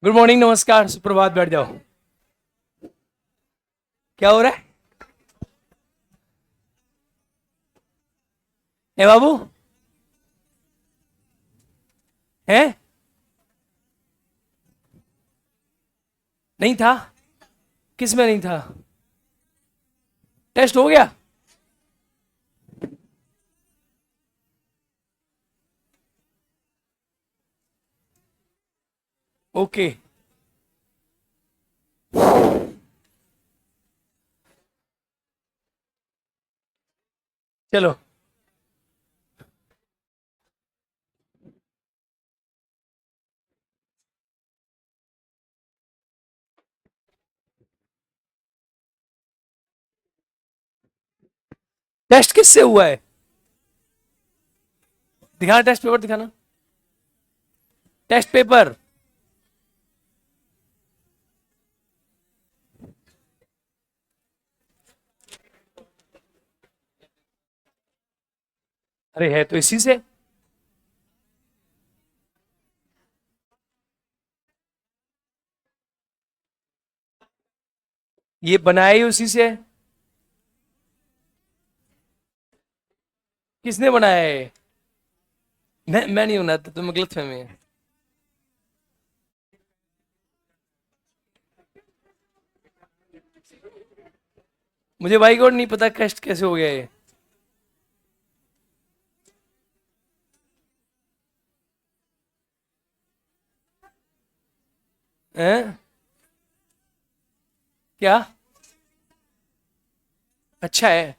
Good morning, नमस्कार, सुप्रभात। बैठ जाओ। क्या हो रहा है? ए बाबू, है? नहीं था? किस में नहीं था? टेस्ट हो गया? ओके। चलो, टेस्ट किससे हुआ है? दिखाना, टेस्ट पेपर दिखाना। Test paper. अरे है तो इसी से। ये बनाया ही उसी से है। किसने बनाया है? मैं नहीं बनाता, तुम्हें गलत फहमी है। मुझे भाई को नहीं पता टेस्ट कैसे हो गया ये। हैं? क्या? अच्छा है।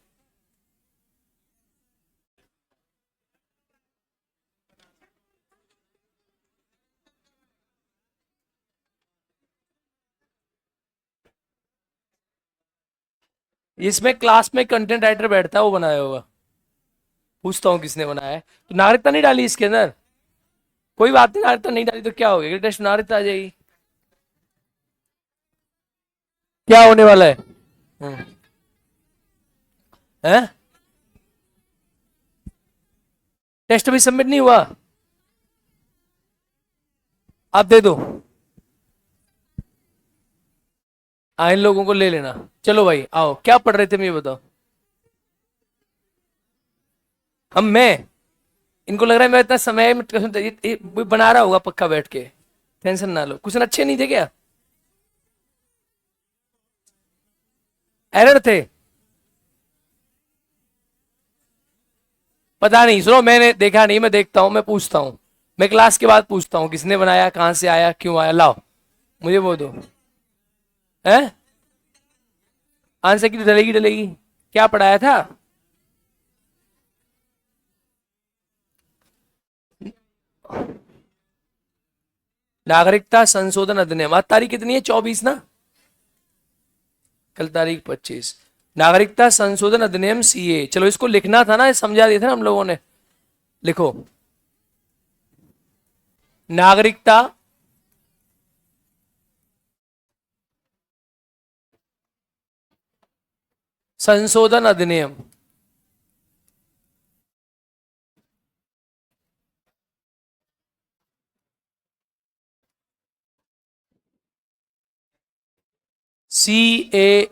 इसमें क्लास में कंटेंट राइटर बैठता है, वो बनाया होगा। पूछता हूँ किसने बनाया है। तो नागरिकता नहीं डाली इसके अंदर? कोई बात नहीं, नागरिकता नहीं डाली तो क्या हो गया, टेस्ट नागरिकता आ जाएगी। क्या होने वाला है? हम्म। हैं? टेस्ट भी सबमिट नहीं हुआ? आप दे दो। इन लोगों को ले लेना। चलो भाई आओ, क्या पढ़ रहे थे मैं, ये बताओ। मैं इनको लग रहा है मैं इतना समय में ये बना रहा होगा पक्का बैठ के। टेंशन ना लो। क्वेश्चन अच्छे नहीं थे क्या? एरर थे? पता नहीं, सुनो, मैंने देखा नहीं, मैं देखता हूँ, मैं पूछता हूँ। मैं क्लास के बाद पूछता हूँ किसने बनाया, कहां से आया, क्यों आया। लाओ, मुझे वो दो। है? आंसर की तो डलेगी डलेगी। क्या पढ़ाया था? नागरिकता संशोधन अधिनियम। आज तारीख कितनी है? 24 ना? कल तारीख 25। नागरिकता संशोधन अधिनियम सीए। चलो, इसको लिखना था ना, समझा दिया था ना हम लोगों ने। लिखो, नागरिकता संशोधन अधिनियम। सी ए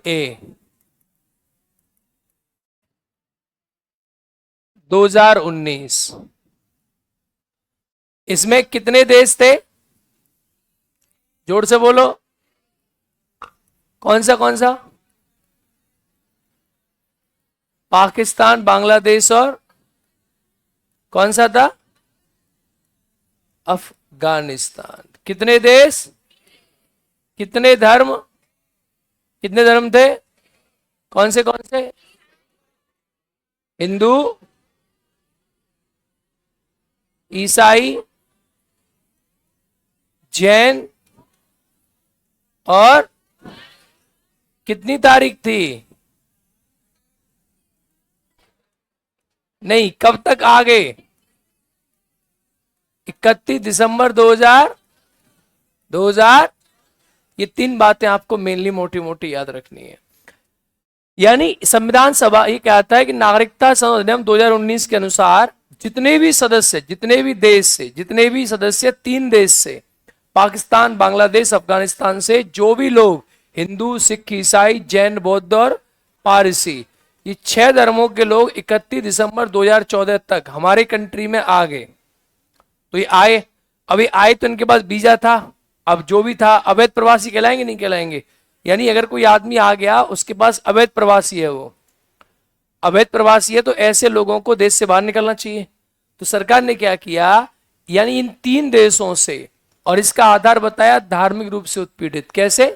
2019। इसमें कितने देश थे? जोर से बोलो। कौन सा कौन सा? पाकिस्तान, बांग्लादेश और कौन सा था? अफगानिस्तान। कितने देश? कितने धर्म? कितने धर्म थे? कौन से कौन से? हिंदू, ईसाई, जैन और कितनी तारीख थी? नहीं, कब तक आ गए? 31 दिसंबर 2000। ये तीन बातें आपको मेनली मोटी मोटी याद रखनी है। यानी संविधान सभा ये कहता है कि नागरिकता संशोधन अधिनियम 2019 के अनुसार जितने भी सदस्य, जितने भी देश से, जितने भी सदस्य 3 देश से पाकिस्तान, बांग्लादेश, अफगानिस्तान से जो भी लोग हिंदू, सिख, ईसाई, जैन, बौद्ध और पारसी, ये 6 धर्मों के लोग 31 दिसंबर 2014 तक हमारे कंट्री में आ गए। तो ये आए, अभी आए तो इनके पास वीजा था, अब जो भी था अवैध प्रवासी कहलाएंगे नहीं कहलाएंगे? यानी अगर कोई आदमी आ गया उसके पास अवैध प्रवासी है, वो अवैध प्रवासी है, तो ऐसे लोगों को देश से बाहर निकलना चाहिए। तो सरकार ने क्या किया, यानी इन 3 देशों से, और इसका आधार बताया धार्मिक रूप से उत्पीड़ित। कैसे?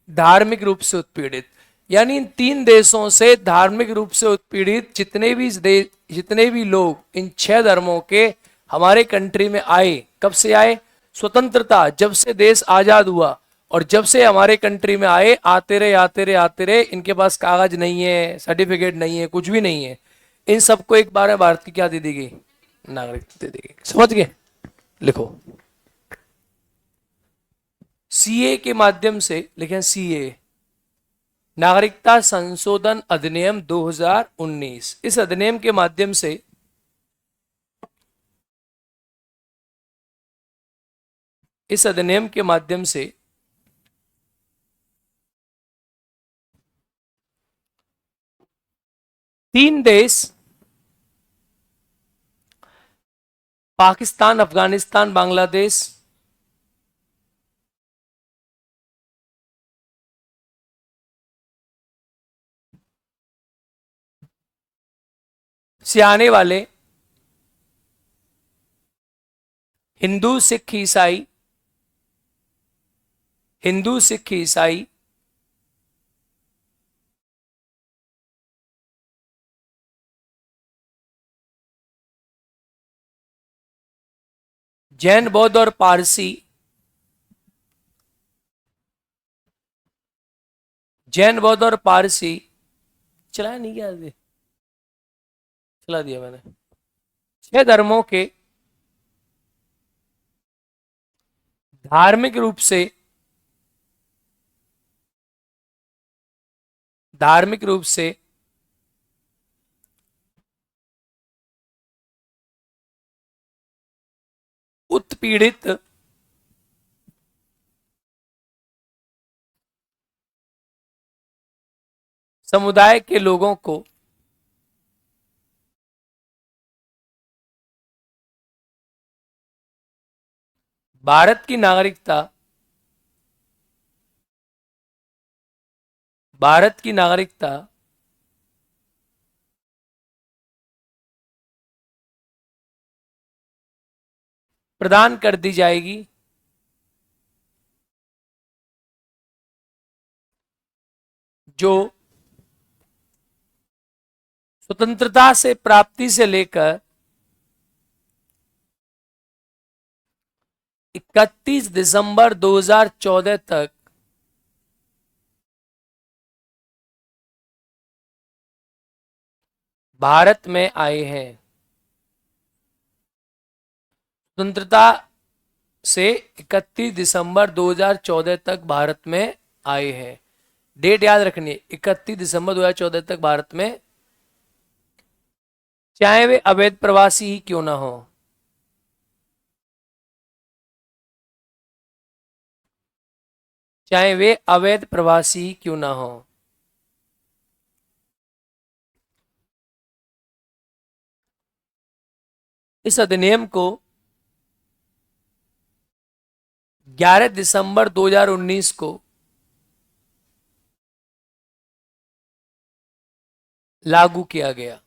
धार्मिक रूप से उत्पीड़ित, यानी इन 3 देशों से धार्मिक रूप से उत्पीड़ित जितने भी लोग इन 6 धर्मों के हमारे कंट्री में आए। कब से आए? स्वतंत्रता, जब से देश आजाद हुआ, और जब से हमारे कंट्री में आए, आते रहे, इनके पास कागज नहीं है, सर्टिफिकेट नहीं है, कुछ भी नहीं है, इन सबको एक बार में भारत की क्या दे दी गई? नागरिकता दे दी गई। समझ गए? लिखो, सीए के माध्यम से, लिखें सीए, नागरिकता संशोधन अधिनियम 2019। इस अधिनियम के माध्यम से इस अधिनियम के माध्यम से 3 देश, पाकिस्तान, अफगानिस्तान, बांग्लादेश, से आने वाले हिंदू, सिख, ईसाई, जैन, बौद्ध और पारसी, चलाया नहीं क्या? चला दिया मैंने। 6 धर्मों के धार्मिक रूप से उत्पीड़ित समुदाय के लोगों को भारत की नागरिकता प्रदान कर दी जाएगी, जो स्वतंत्रता से प्राप्ति से लेकर 31 दिसंबर 2014 तक भारत में आए हैं। स्वतंत्रता से 31 दिसंबर 2014 तक भारत में आए हैं। डेट याद रखनी है, 31 दिसंबर 2014 तक भारत में, चाहे वे अवैध प्रवासी ही क्यों ना हो। चाहे वे अवैध प्रवासी ही क्यों ना हो। इस अधिनियम को 11 दिसंबर 2019 को लागू किया गया।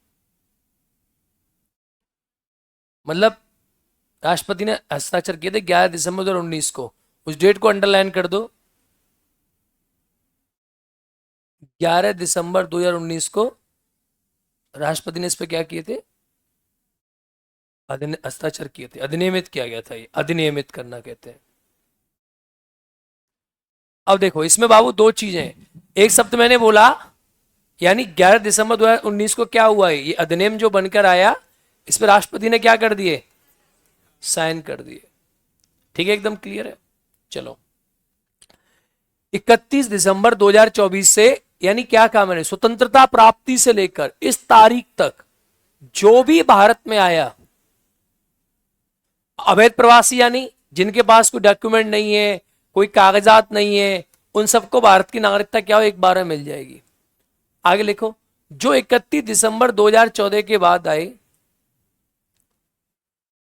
मतलब राष्ट्रपति ने हस्ताक्षर किए थे 11 दिसंबर 2019 को। उस डेट को अंडरलाइन कर दो, 11 दिसंबर 2019 को राष्ट्रपति ने इस पर क्या किए थे? हस्ताक्षर किए थे। अधिनियमित किया गया था, ये अधिनियमित करना कहते हैं। अब देखो इसमें बाबू 2 चीजें, एक शब्द मैंने बोला, यानी 11 दिसंबर 2019 को क्या हुआ है, ये अधिनियम जो बनकर आया, इस पर राष्ट्रपति ने क्या कर दिए? साइन कर दिए। ठीक है, एकदम क्लियर है। चलो 31 दिसंबर 2024 से, यानी क्या कहा मैंने, स्वतंत्रता प्राप्ति से लेकर इस तारीख तक जो भी भारत में आया, अवैध प्रवासी यानी जिनके पास कोई डॉक्यूमेंट नहीं है, कोई कागजात नहीं है, उन सबको भारत की नागरिकता क्या हो, एक बार में मिल जाएगी। आगे लिखो, जो 31 दिसंबर 2014 के बाद आए,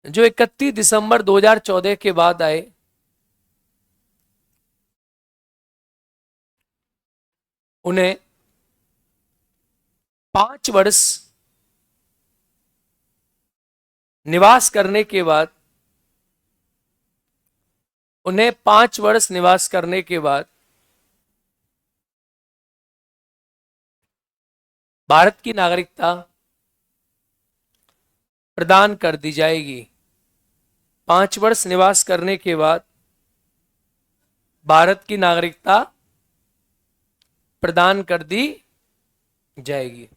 जो 31 दिसंबर 2014 के बाद आए, उन्हें 5 वर्ष निवास करने के बाद, उन्हें 5 वर्ष निवास करने के बाद भारत की नागरिकता प्रदान कर दी जाएगी। 5 वर्ष निवास करने के बाद भारत की नागरिकता प्रदान कर दी जाएगी।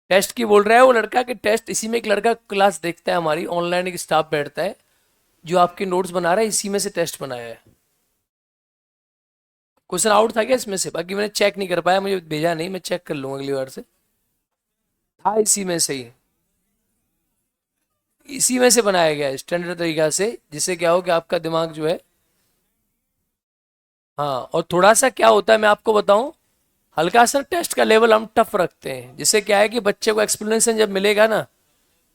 टेस्ट की बोल रहा है वो लड़का कि टेस्ट, इसी में एक लड़का क्लास देखता है हमारी, ऑनलाइन एक स्टाफ बैठता है जो आपके नोट्स बना रहा है, इसी में से टेस्ट बनाया है। क्वेश्चन आउट था क्या इसमें से? बाकी मैंने चेक नहीं कर पाया, मुझे भेजा नहीं, मैं चेक कर लूंगा अगली बार से। था इसी में से ही, इसी में से बनाया गया है स्टैंडर्ड तरीका से, जिससे क्या हो कि आपका दिमाग जो है, हाँ, और थोड़ा सा क्या होता है मैं आपको बताऊं, हल्का सा टेस्ट का लेवल हम टफ रखते हैं, जिससे क्या है कि बच्चे को एक्सप्लेनेशन जब मिलेगा ना,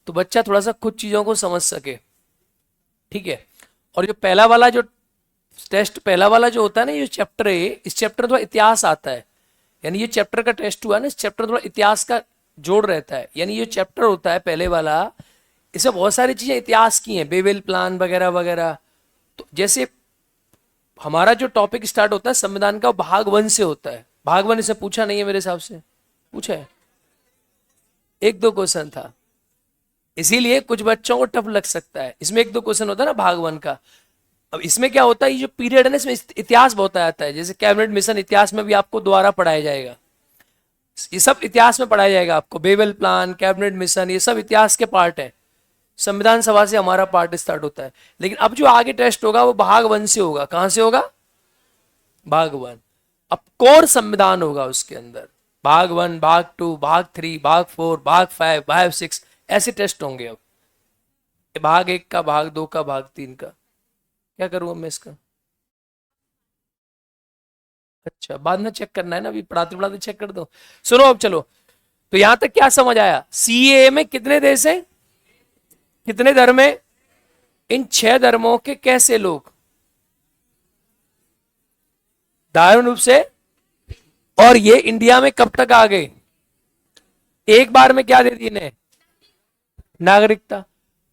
तो बच्चा थोड़ा सा खुद चीज़ों को समझ सके। ठीक है। और जो पहला वाला जो टेस्ट, पहला वाला जो होता है ना, ये चैप्टर है, इस चैप्टर में थोड़ा इतिहास आता है, यानी ये चैप्टर का टेस्ट हुआ ना, इस चैप्टर में थोड़ा इतिहास का जोड़ रहता है। यानी ये चैप्टर होता है पहले वाला, इसमें बहुत सारी चीज़ें इतिहास की हैं, बेबेल प्लान वगैरह वगैरह। तो जैसे हमारा जो टॉपिक स्टार्ट होता है संविधान का, भाग 1 से होता है। भाग 1 इसे पूछा नहीं है मेरे हिसाब से, पूछा है 1-2 क्वेश्चन था, इसीलिए कुछ बच्चों को टफ लग सकता है। इसमें 1-2 क्वेश्चन होता है ना भाग 1 का। अब इसमें क्या होता है, ये जो पीरियड है ना, इसमें इतिहास बहुत आता है। जैसे कैबिनेट मिशन, इतिहास में भी आपको दोबारा पढ़ाया जाएगा, ये सब इतिहास में पढ़ाया जाएगा आपको। बेबल प्लान, कैबिनेट मिशन, ये सब इतिहास के पार्ट है। संविधान सभा से हमारा पार्ट स्टार्ट होता है। लेकिन अब जो आगे टेस्ट होगा वो भाग 1 से होगा। कहां से होगा? भाग 1। अब कोर संविधान होगा उसके अंदर, भाग 1, भाग 2, भाग 3, भाग 4, भाग 5, भाग 6, ऐसे टेस्ट होंगे। अब भाग 1 का, भाग 2 का, भाग 3 का क्या करूंगा मैं इसका? अच्छा, बाद में चेक करना है ना, अभी पढ़ाते पढ़ाते चेक कर दो। सुनो अब चलो, तो यहां तक क्या समझ आया? सीएए में कितने देश हैं, कितने धर्म है? इन 6 धर्मों के कैसे लोग धारण रूप से, और ये इंडिया में कब तक आ गए? एक बार में क्या दे दी इन्हें? नागरिकता।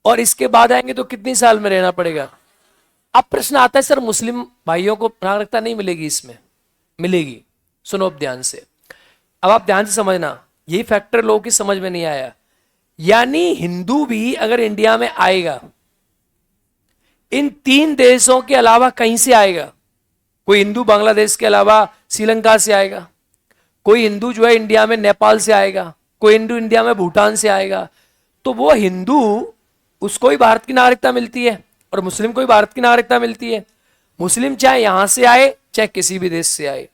और इसके बाद आएंगे तो कितनी साल में रहना पड़ेगा? अब प्रश्न आता है सर मुस्लिम भाइयों को नागरिकता नहीं मिलेगी? इसमें मिलेगी। सुनो अब ध्यान से, अब आप ध्यान से समझना, यही फैक्टर लोगों की समझ में नहीं आया। यानी हिंदू भी अगर इंडिया में आएगा, इन 3 देशों के अलावा कहीं से आएगा, कोई हिंदू बांग्लादेश के अलावा श्रीलंका से आएगा, कोई हिंदू जो है इंडिया में नेपाल से आएगा, कोई हिंदू इंडिया में भूटान से आएगा, तो वो हिंदू, उसको ही भारत की नागरिकता मिलती है और मुस्लिम को ही भारत की नागरिकता मिलती है। मुस्लिम चाहे यहां से आए चाहे किसी भी देश से आए,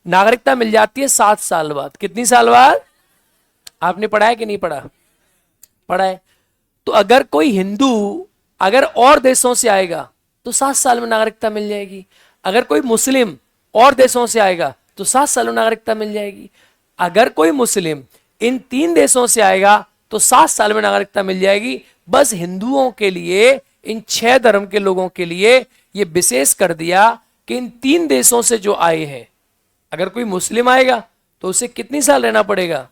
नागरिकता मिल जाती है 7 साल बाद। कितनी साल बाद? आपने पढ़ा है कि नहीं पढ़ा? पढ़ा है। तो अगर कोई हिंदू अगर और देशों से आएगा तो 7 साल में नागरिकता मिल जाएगी। अगर कोई मुस्लिम और देशों से आएगा तो 7 साल में नागरिकता मिल जाएगी। अगर कोई मुस्लिम इन 3 देशों से आएगा तो 7 साल में नागरिकता मिल जाएगी। बस हिंदुओं के लिए, इन 6 धर्म के लोगों के लिए ये विशेष कर दिया कि इन 3 देशों से जो आए हैं, अगर कोई मुस्लिम आएगा तो उसे कितनी साल रहना पड़ेगा,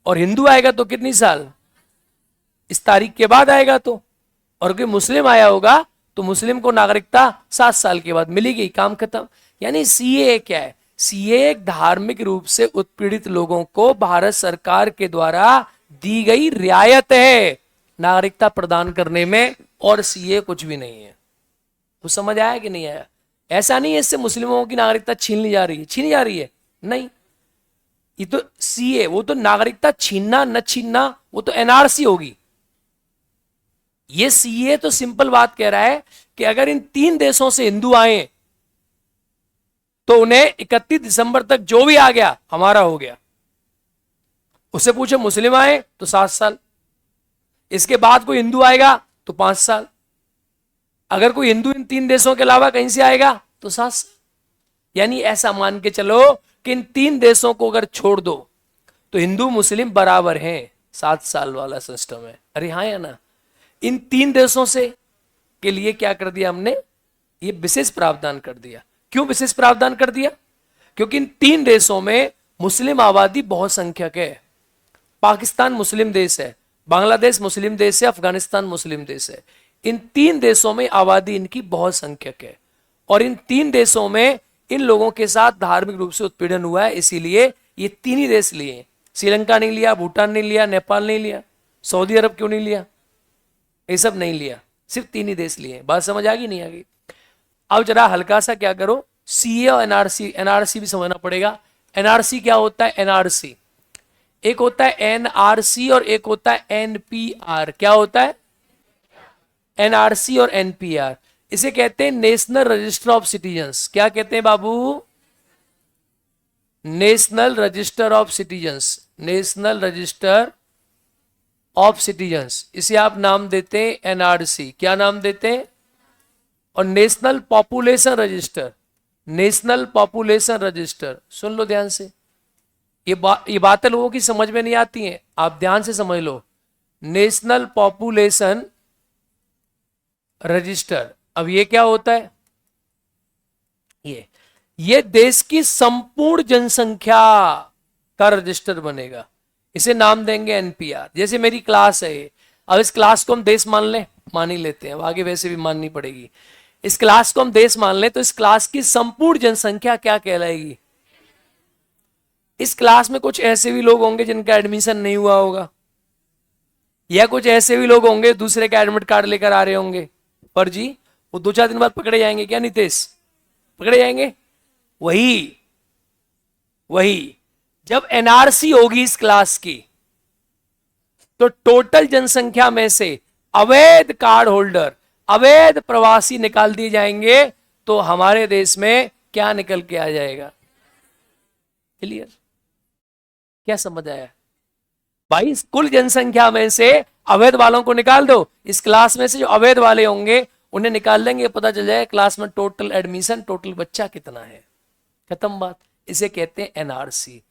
और हिंदू आएगा तो कितनी साल, इस तारीख के बाद आएगा तो, और कोई मुस्लिम आया होगा तो मुस्लिम को नागरिकता 7 साल के बाद मिलेगी। काम खत्म। यानी सीएए क्या है? सीएए एक धार्मिक रूप से उत्पीड़ित लोगों को भारत सरकार के द्वारा दी गई रियायत है नागरिकता प्रदान करने में, और सीएए कुछ भी नहीं है। तो समझ आया कि नहीं आया? ऐसा नहीं है इससे मुस्लिमों की नागरिकता छीन ली जा रही है, छीनी जा रही है, नहीं। ये तो सीए, वो तो नागरिकता छीनना न छीनना वो तो एनआरसी होगी। ये सीए तो सिंपल बात कह रहा है कि अगर इन 3 देशों से हिंदू आए तो उन्हें 31 दिसंबर तक जो भी आ गया हमारा हो गया। उससे पूछे मुस्लिम आए तो 7 साल, इसके बाद कोई हिंदू आएगा तो 5 साल। अगर कोई हिंदू इन 3 देशों के अलावा कहीं से आएगा तो 7 साल। यानी ऐसा मान के चलो कि इन 3 देशों को अगर छोड़ दो तो हिंदू मुस्लिम बराबर हैं, 7 साल वाला सिस्टम है। अरे हाँ या ना। इन 3 देशों से के लिए क्या कर दिया हमने, ये विशेष प्रावधान कर दिया। क्यों विशेष प्रावधान कर दिया? क्योंकि इन 3 देशों में मुस्लिम आबादी बहुत संख्यक है। पाकिस्तान मुस्लिम देश है, बांग्लादेश मुस्लिम देश है, अफगानिस्तान मुस्लिम देश है। इन 3 देशों में आबादी इनकी बहुत संख्यक है और इन 3 देशों में इन लोगों के साथ धार्मिक रूप से उत्पीड़न हुआ है, इसीलिए ये 3 ही देश लिए। श्रीलंका नहीं लिया, भूटान नहीं लिया, नेपाल नहीं लिया, सऊदी अरब क्यों नहीं लिया, ये सब नहीं लिया, सिर्फ 3 ही देश लिए। बात समझ आ गई नहीं आ गई? अब जरा हल्का सा क्या करो, सीए और एनआरसी, एनआरसी भी समझना पड़ेगा। एनआरसी क्या होता है? एनआरसी एक होता है एनआरसी और एक होता है एनपीआर। क्या होता है? एनआरसी और एनपीआर। इसे कहते हैं नेशनल रजिस्टर ऑफ सिटीजन्स। क्या कहते हैं बाबू? National register of citizens, national register of citizens. इसे आप नाम देते हैं एनआरसी। क्या नाम देते हैं? और national population register, national population register. सुन लो ध्यान से, ये बातें लोगों की समझ में नहीं आती हैं, आप ध्यान से समझ लो। नेशनल पॉपुलेशन रजिस्टर, अब ये क्या होता है? ये देश की संपूर्ण जनसंख्या का रजिस्टर बनेगा। इसे नाम देंगे एनपीआर। जैसे मेरी क्लास है, अब इस क्लास को हम देश मान लें, मान ही लेते हैं, आगे वैसे भी माननी पड़ेगी। इस क्लास को हम देश मान लें तो इस क्लास की संपूर्ण जनसंख्या क्या कहलाएगी? इस क्लास में कुछ ऐसे भी लोग होंगे जिनका एडमिशन नहीं हुआ होगा, या कुछ ऐसे भी लोग होंगे दूसरे का एडमिट कार्ड लेकर आ रहे होंगे फर्जी, वो 2-4 दिन बाद पकड़े जाएंगे। क्या नितेश? पकड़े जाएंगे। वही जब एनआरसी होगी इस क्लास की तो टोटल जनसंख्या में से अवैध कार्ड होल्डर, अवैध प्रवासी निकाल दिए जाएंगे, तो हमारे देश में क्या निकल के आ जाएगा? क्लियर? क्या समझ आया भाई? कुल जनसंख्या में से अवैध वालों को निकाल दो, इस क्लास में से जो अवैध वाले होंगे उन्हें निकाल लेंगे, पता चल जाए क्लास में टोटल एडमिशन, टोटल बच्चा कितना है। खत्म बात। इसे कहते हैं एनआरसी।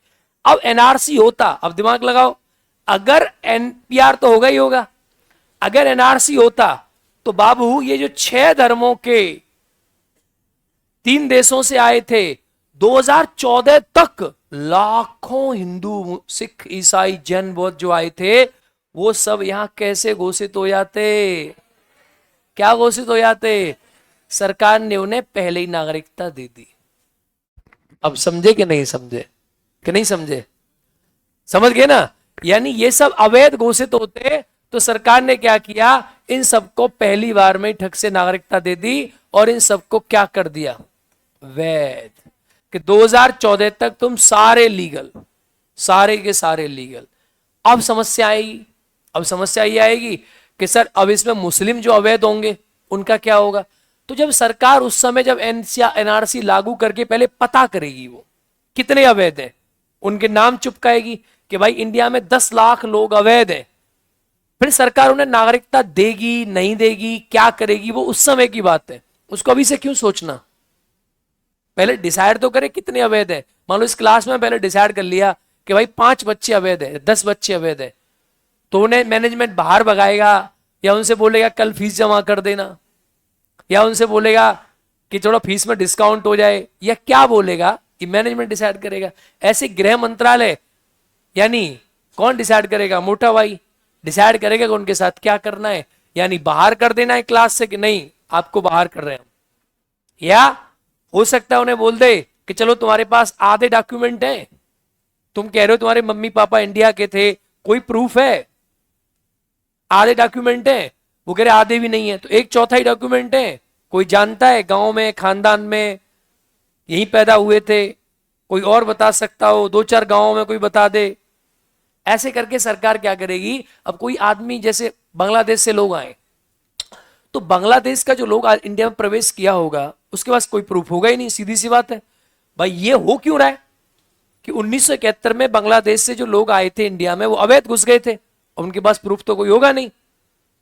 अब एनआरसी होता, अब दिमाग लगाओ, अगर एनपीआर तो होगा ही होगा, अगर एनआरसी होता तो बाबू ये जो 6 धर्मों के 3 देशों से आए थे, 2014 तक लाखों हिंदू, सिख, ईसाई, जैन, बौद्ध जो आए थे, वो सब यहां कैसे घोषित हो जाते? क्या घोषित हो जाते? सरकार ने उन्हें पहले ही नागरिकता दे दी। अब समझे कि नहीं समझे? कि नहीं समझे? समझ गए ना? यानी ये सब अवैध घोषित होते तो सरकार ने क्या किया, इन सबको पहली बार में ठग से नागरिकता दे दी और इन सबको क्या कर दिया? वैध। कि 2014 तक तुम सारे लीगल, सारे के सारे लीगल। अब समस्या आएगी, अब समस्या ये आएगी कि सर अब इसमें मुस्लिम जो अवैध होंगे उनका क्या होगा? तो जब सरकार उस समय जब एनआरसी लागू करके पहले पता करेगी वो कितने अवैध हैं, उनके नाम चुपकाएगी कि भाई इंडिया में 10 लाख लोग अवैध हैं, फिर सरकार उन्हें नागरिकता देगी नहीं देगी, क्या करेगी, वो उस समय की बात है। उसको अभी से क्यों सोचना? पहले डिसाइड तो करे कितने अवैध है। मान लो इस क्लास में पहले डिसाइड कर लिया कि भाई 5 बच्चे अवैध है, 10 बच्चे अवैध है, तो उन्हें मैनेजमेंट बाहर भगाएगा या उनसे बोलेगा कल फीस जमा कर देना, या उनसे बोलेगा कि थोड़ा फीस में डिस्काउंट हो जाए, या क्या बोलेगा कि मैनेजमेंट डिसाइड करेगा। ऐसे गृह मंत्रालय यानी कौन डिसाइड करेगा? मोटा भाई डिसाइड करेगा कि उनके साथ क्या करना है, यानी बाहर कर देना है क्लास से कि नहीं आपको बाहर कर रहे हैं। या हो सकता है उन्हें बोल दे कि चलो तुम्हारे पास आधे डॉक्यूमेंट हैं, तुम कह रहे हो तुम्हारे मम्मी पापा इंडिया के थे, कोई प्रूफ है? आधे डॉक्यूमेंट है, वो कह रहे आधे भी नहीं है, तो 1/4 डॉक्यूमेंट है। कोई जानता है गांव में, खानदान में यहीं पैदा हुए थे, कोई और बता सकता हो, 2-4 गांवों में कोई बता दे। ऐसे करके सरकार क्या करेगी, अब कोई आदमी जैसे बांग्लादेश से लोग आए, तो बांग्लादेश का जो लोग इंडिया में प्रवेश किया होगा उसके पास कोई प्रूफ होगा ही नहीं, सीधी सी बात है। भाई ये हो क्यों रहा है कि 1971 में बांग्लादेश से जो लोग आए थे इंडिया में वो अवैध घुस गए थे, और उनके पास प्रूफ तो कोई होगा नहीं,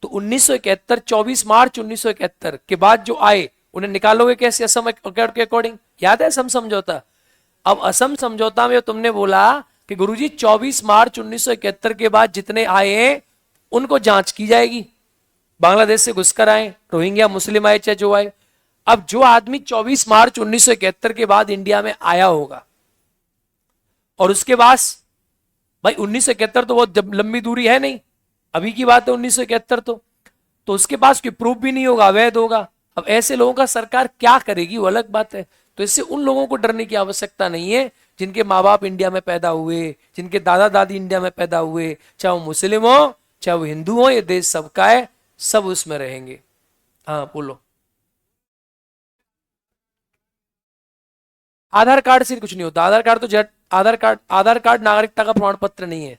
तो 1971, 24 मार्च 1971 के बाद जो आए उन्हें निकालोगे कैसे असम के अकॉर्डिंग? याद है असम समझौता? अब असम समझौता में तुमने बोला कि गुरुजी 24 मार्च 1971 के बाद जितने आए हैं उनको जांच की जाएगी, बांग्लादेश से घुसकर आए, रोहिंग्या मुस्लिम आए चाहे जो आए। अब जो आदमी 24 मार्च 1971 के बाद इंडिया में आया होगा और उसके बाद, भाई 1971 तो बहुत लंबी दूरी है नहीं, अभी की बात है 1971, तो उसके पास कोई प्रूफ भी नहीं होगा, अवैध होगा। अब ऐसे लोगों का सरकार क्या करेगी वो अलग बात है। तो इससे उन लोगों को डरने की आवश्यकता नहीं है जिनके माँ बाप इंडिया में पैदा हुए, जिनके दादा दादी इंडिया में पैदा हुए, चाहे वो मुस्लिम हो चाहे वो हिंदू हो, ये देश सबका है, सब उसमें रहेंगे। हाँ बोलो। आधार कार्ड से कुछ नहीं होता, आधार कार्ड तो जट आधार कार्ड नागरिकता का प्रमाण पत्र नहीं है,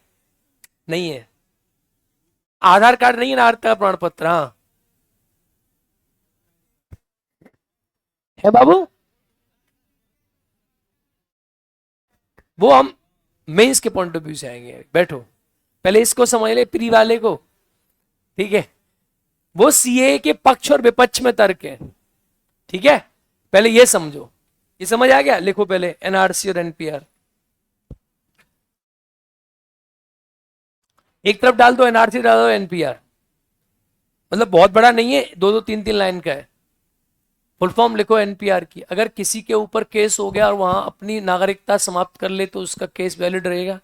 नहीं है। आधार कार्ड नहीं है नागरिकता का प्रमाण पत्र। हाँ है बाबू, वो हम मेंस के पॉइंट ऑफ व्यू से आएंगे, बैठो पहले इसको समझ ले, प्री वाले को, ठीक है? वो सीए के पक्ष और विपक्ष में तर्क है, ठीक है? पहले ये समझो, ये समझ आ गया? लिखो पहले एनआरसी और एनपीआर, एक तरफ डाल दो एनआरसी, डाल दो एनपीआर। मतलब बहुत बड़ा नहीं है, दो दो तीन तीन लाइन का है। फुल फॉर्म लिखो एनपीआर की। अगर किसी के ऊपर केस हो गया और वहां अपनी नागरिकता समाप्त कर ले तो उसका केस वैलिड रहेगा।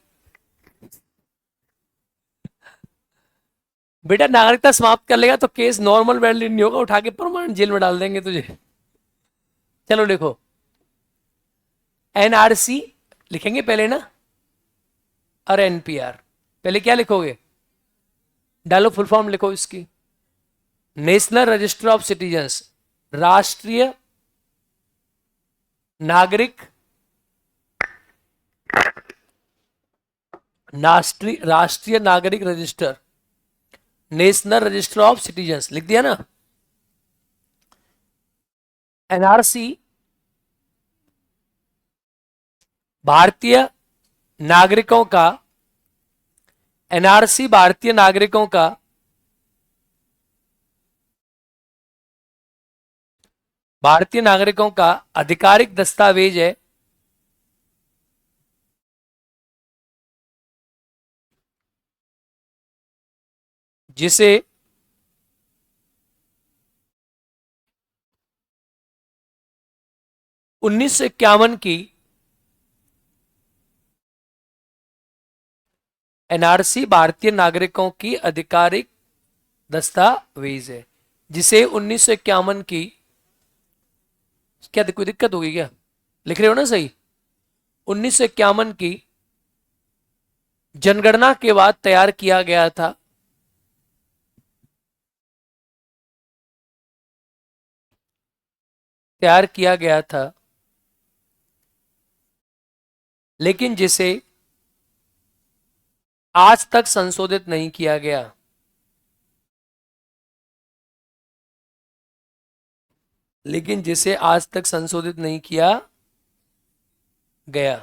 बेटा नागरिकता समाप्त कर लेगा तो केस नॉर्मल वैलिड नहीं होगा, उठा के परमानेंट जेल में डाल देंगे तुझे। चलो लिखो एनआरसी लिखेंगे पहले ना, और एनपीआर। पहले क्या लिखोगे? डालो फुल फॉर्म लिखो इसकी, नेशनल रजिस्टर ऑफ सिटीजन्स, राष्ट्रीय नागरिक, राष्ट्रीय नागरिक register, national register of citizens लिख दिया ना। एनआरसी भारतीय नागरिकों का, एनआरसी भारतीय नागरिकों का आधिकारिक दस्तावेज है जिसे उन्नीस सौ इक्यावन की एनआरसी भारतीय नागरिकों की आधिकारिक दस्तावेज है, जिसे 1951 की, क्या कोई दिक्कत होगी क्या? लिख रहे हो ना सही? 1951 की जनगणना के बाद तैयार किया गया था, लेकिन जिसे आज तक संशोधित नहीं किया गया। लेकिन जिसे आज तक संशोधित नहीं किया गया।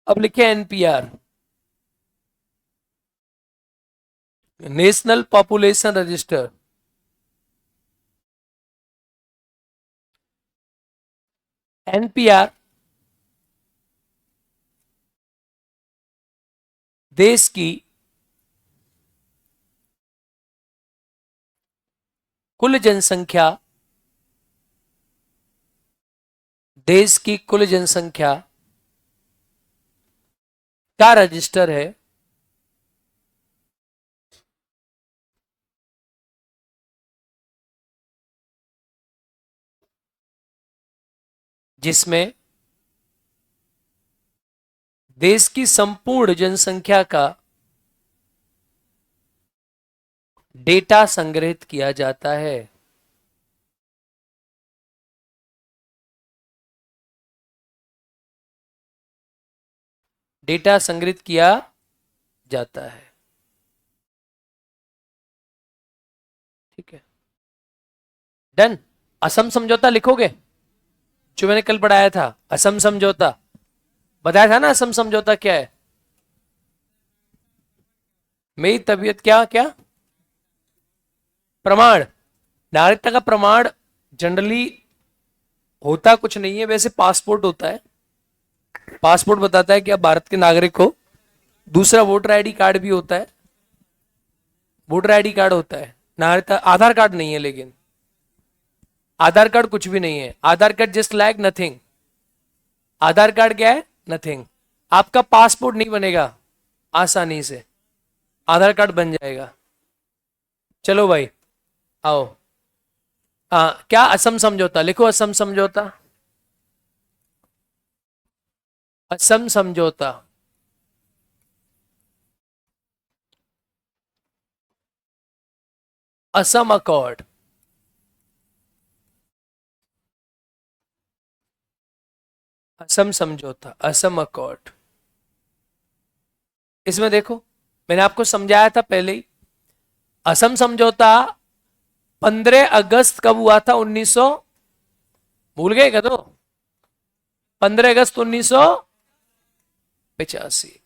अब लिखे NPR, national population register. NPR देश की कुल जनसंख्या, का रजिस्टर है, जिसमें देश की संपूर्ण जनसंख्या का डेटा संग्रहित किया जाता है। डेटा संग्रहित किया जाता है, ठीक है? डन। असम समझौता लिखोगे? जो मैंने कल पढ़ाया था, असम समझौता, बताया था ना असम समझौता क्या है। मेरी तबीयत क्या क्या प्रमाण, नागरिकता का प्रमाण जनरली होता कुछ नहीं है, वैसे पासपोर्ट होता है। पासपोर्ट बताता है कि आप भारत के नागरिक हो। दूसरा वोटर आईडी कार्ड भी होता है, वोटर आईडी कार्ड होता है। नागरिकता आधार कार्ड नहीं है, लेकिन आधार कार्ड कुछ भी नहीं है। आधार कार्ड जस्ट लाइक नथिंग। आधार कार्ड क्या है? नथिंग। आपका पासपोर्ट नहीं बनेगा आसानी से, आधार कार्ड बन जाएगा। चलो भाई आओ। क्या असम समझौता लिखो, असम समझौता, असम समझौता। असम अकॉर्ड, असम समझौता, असम अकॉर्ड। इसमें देखो मैंने आपको समझाया था पहले ही। असम समझौता 15 अगस्त कब हुआ था? 1900, भूल गए क्या? तो 15 अगस्त 1985।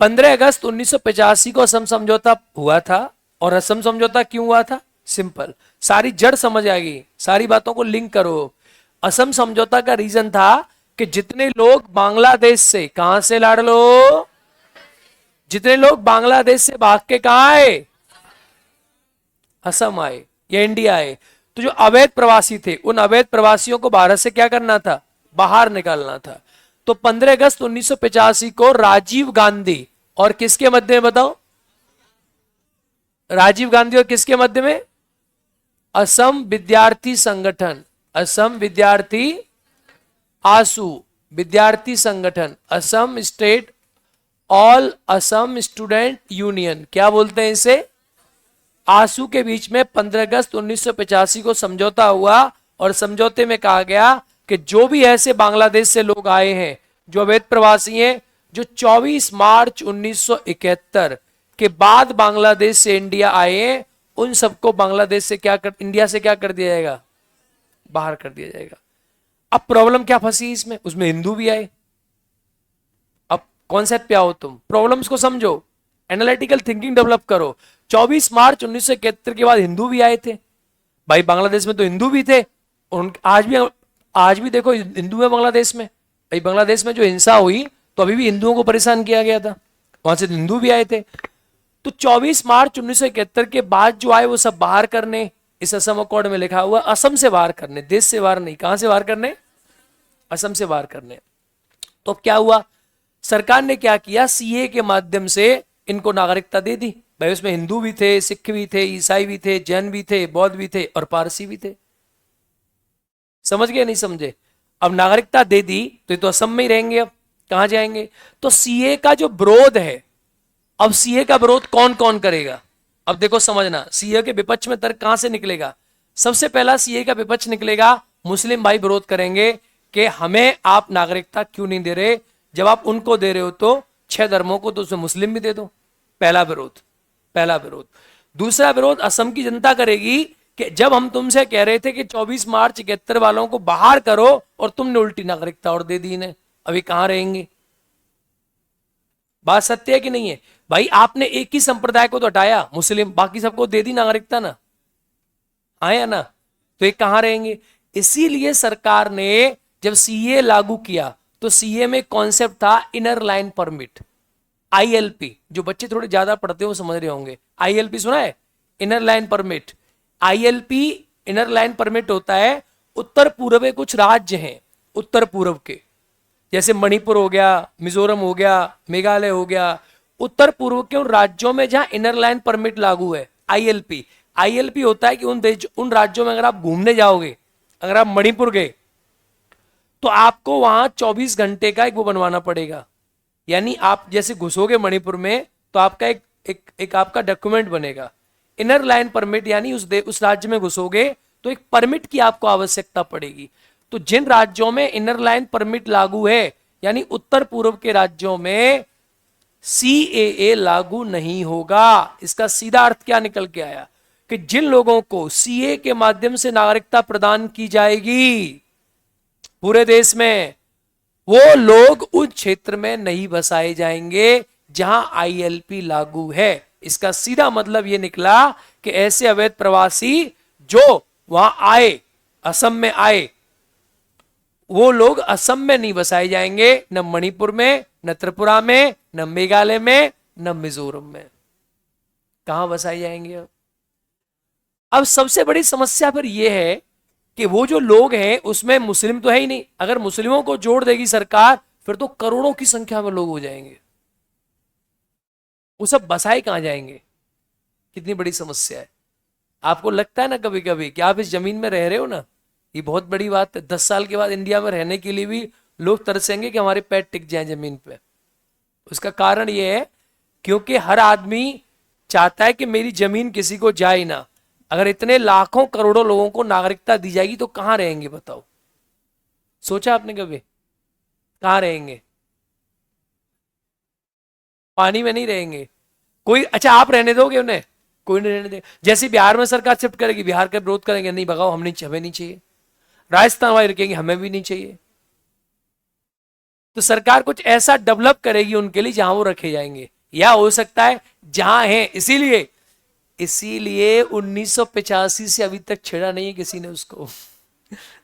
15 अगस्त 1985 को असम समझौता हुआ था। और असम समझौता क्यों हुआ था? सिंपल, सारी जड़ समझ आएगी, सारी बातों को लिंक करो। असम समझौता का रीजन था कि जितने लोग बांग्लादेश से, कहां से लाड़ लो, जितने लोग बांग्लादेश से भाग के कहां आए, असम आए या इंडिया आए, तो जो अवैध प्रवासी थे उन अवैध प्रवासियों को भारत से क्या करना था? बाहर निकालना था। तो 15 अगस्त 1985 को राजीव गांधी और किसके मध्य में बताओ? राजीव गांधी और किसके मध्य में? असम विद्यार्थी संगठन, असम विद्यार्थी, आसू विद्यार्थी संगठन, Assam state all Assam student union, क्या बोलते हैं इसे? आसू के बीच में 15 अगस्त 1985 को समझौता हुआ। और समझौते में कहा गया कि जो भी ऐसे बांग्लादेश से लोग आए हैं जो अवैध प्रवासी हैं, जो 24 मार्च 1971 के बाद बांग्लादेश से इंडिया आए हैं, उन सबको बांग्लादेश से क्या कर, इंडिया से क्या कर दिया जाएगा? बाहर कर दिया जाएगा। अब प्रॉब्लम क्या फंसी इसमें? उसमें हिंदू भी आए। अब कॉन्सेप्ट पे आओ, तुम प्रॉब्लम्स को समझो, एनालिटिकल थिंकिंग डेवलप करो। 24 मार्च 1971 के बाद हिंदू भी आए थे भाई, बांग्लादेश में तो हिंदू भी थे। और आज भी देखो हिंदू है बांग्लादेश में भाई। बांग्लादेश में जो हिंसा हुई तो अभी भी हिंदुओं को परेशान किया गया था, वहां से हिंदू भी आए थे। तो 24 मार्च 1971 के बाद जो आए वो सब बाहर करने, इस असम अकॉर्ड में लिखा हुआ असम से बाहर करने, देश से बाहर नहीं। कहां से बाहर करने? असम से बाहर करने। तो क्या हुआ? सरकार ने क्या किया? सीए के माध्यम से इनको नागरिकता दे दी भाई। उसमें हिंदू भी थे, सिख भी थे, ईसाई भी थे, जैन भी थे, बौद्ध भी थे और पारसी भी थे। समझ गए नहीं समझे? अब नागरिकता दे दी तो ये तो असम में ही रहेंगे, अब कहां जाएंगे? तो सीए का जो विरोध है, अब सीए का विरोध कौन कौन करेगा? अब देखो समझना, सीए के विपक्ष में तर्क कहां से निकलेगा? सबसे पहला सीए का विपक्ष निकलेगा, मुस्लिम भाई विरोध करेंगे कि हमें आप नागरिकता क्यों नहीं दे रहे, जब आप उनको दे रहे हो तो 6 धर्मों को तो उसमें मुस्लिम भी दे दो। पहला विरोध, पहला विरोध। दूसरा विरोध असम की जनता करेगी कि जब हम तुमसे कह रहे थे कि 24 मार्च 71 वालों को बाहर करो और तुमने उल्टी नागरिकता और दे दी इन्हें, अभी कहां रहेंगे? बात सत्य है कि नहीं है भाई? आपने एक ही संप्रदाय को तो हटाया, मुस्लिम, बाकी सबको दे दी नागरिकता ना, आया ना? तो ये कहां रहेंगे? इसीलिए सरकार ने जब सीए लागू किया तो सीए में कॉन्सेप्ट था इनर लाइन परमिट, आईएलपी। जो बच्चे थोड़े ज्यादा पढ़ते हो वो समझ रहे होंगे, आईएलपी सुना है? Inner line permit. ILP inner line permit होता है, उत्तर पूर्व में कुछ राज्य हैं उत्तर पूर्व के, जैसे मणिपुर हो गया, मिजोरम हो गया, मेघालय हो गया, उत्तर पूर्व के उन राज्यों में जहां इनर लाइन परमिट लागू है, आईएलपी। आईएलपी होता है कि उन राज्यों में अगर आप घूमने जाओगे, अगर आप मणिपुर गए तो आपको वहां 24 घंटे का एक वो बनवाना पड़ेगा। यानी आप जैसे घुसोगे मणिपुर में तो आपका एक आपका डॉक्यूमेंट बनेगा, इनर लाइन परमिट। यानी उस राज्य में घुसोगे तो एक परमिट की आपको आवश्यकता पड़ेगी। तो जिन राज्यों में इनर लाइन परमिट लागू है, यानी उत्तर पूर्व के राज्यों में सीएए लागू नहीं होगा। इसका सीधा अर्थ क्या निकल के आया कि जिन लोगों को सीए के माध्यम से नागरिकता प्रदान की जाएगी, पूरे देश में वो लोग उस क्षेत्र में नहीं बसाए जाएंगे जहां आईएलपी लागू है। इसका सीधा मतलब ये निकला कि ऐसे अवैध प्रवासी जो वहां आए, असम में आए, वो लोग असम में नहीं बसाए जाएंगे, न मणिपुर में, न त्रिपुरा में, न मेघालय में, न मिजोरम में। कहां बसाए जाएंगे अब सबसे बड़ी समस्या फिर यह है कि वो जो लोग हैं उसमें मुस्लिम तो है ही नहीं। अगर मुस्लिमों को जोड़ देगी सरकार फिर तो करोड़ों की संख्या में लोग हो जाएंगे। वो सब बसाए कहां जाएंगे? कितनी बड़ी समस्या है। आपको लगता है ना कभी कभी कि आप इस जमीन में रह रहे हो ना, ये बहुत बड़ी बात है। 10 साल के बाद इंडिया में रहने के लिए भी लोग तरसेंगे कि हमारे पैर टिक जाए जमीन पे। उसका कारण यह है क्योंकि हर आदमी चाहता है कि मेरी जमीन किसी को जाए ना। अगर इतने लाखों करोड़ों लोगों को नागरिकता दी जाएगी तो कहां रहेंगे बताओ? सोचा आपने कभी? कहां रहेंगे? पानी में नहीं रहेंगे कोई। अच्छा आप रहने दोगे उन्हें? कोई नहीं रहने देगा। जैसे बिहार में सरकार शिफ्ट करेगी, बिहार का विरोध करेंगे, नहीं भगाओ, हम नहीं, हमें नहीं चाहिए। राजस्थान वाले रखेंगे, हमें भी नहीं चाहिए। तो सरकार कुछ ऐसा डेवलप करेगी उनके लिए जहां वो रखे जाएंगे, या हो सकता है जहां है। इसीलिए इसीलिए 1985 से अभी तक छेड़ा नहीं है किसी ने उसको।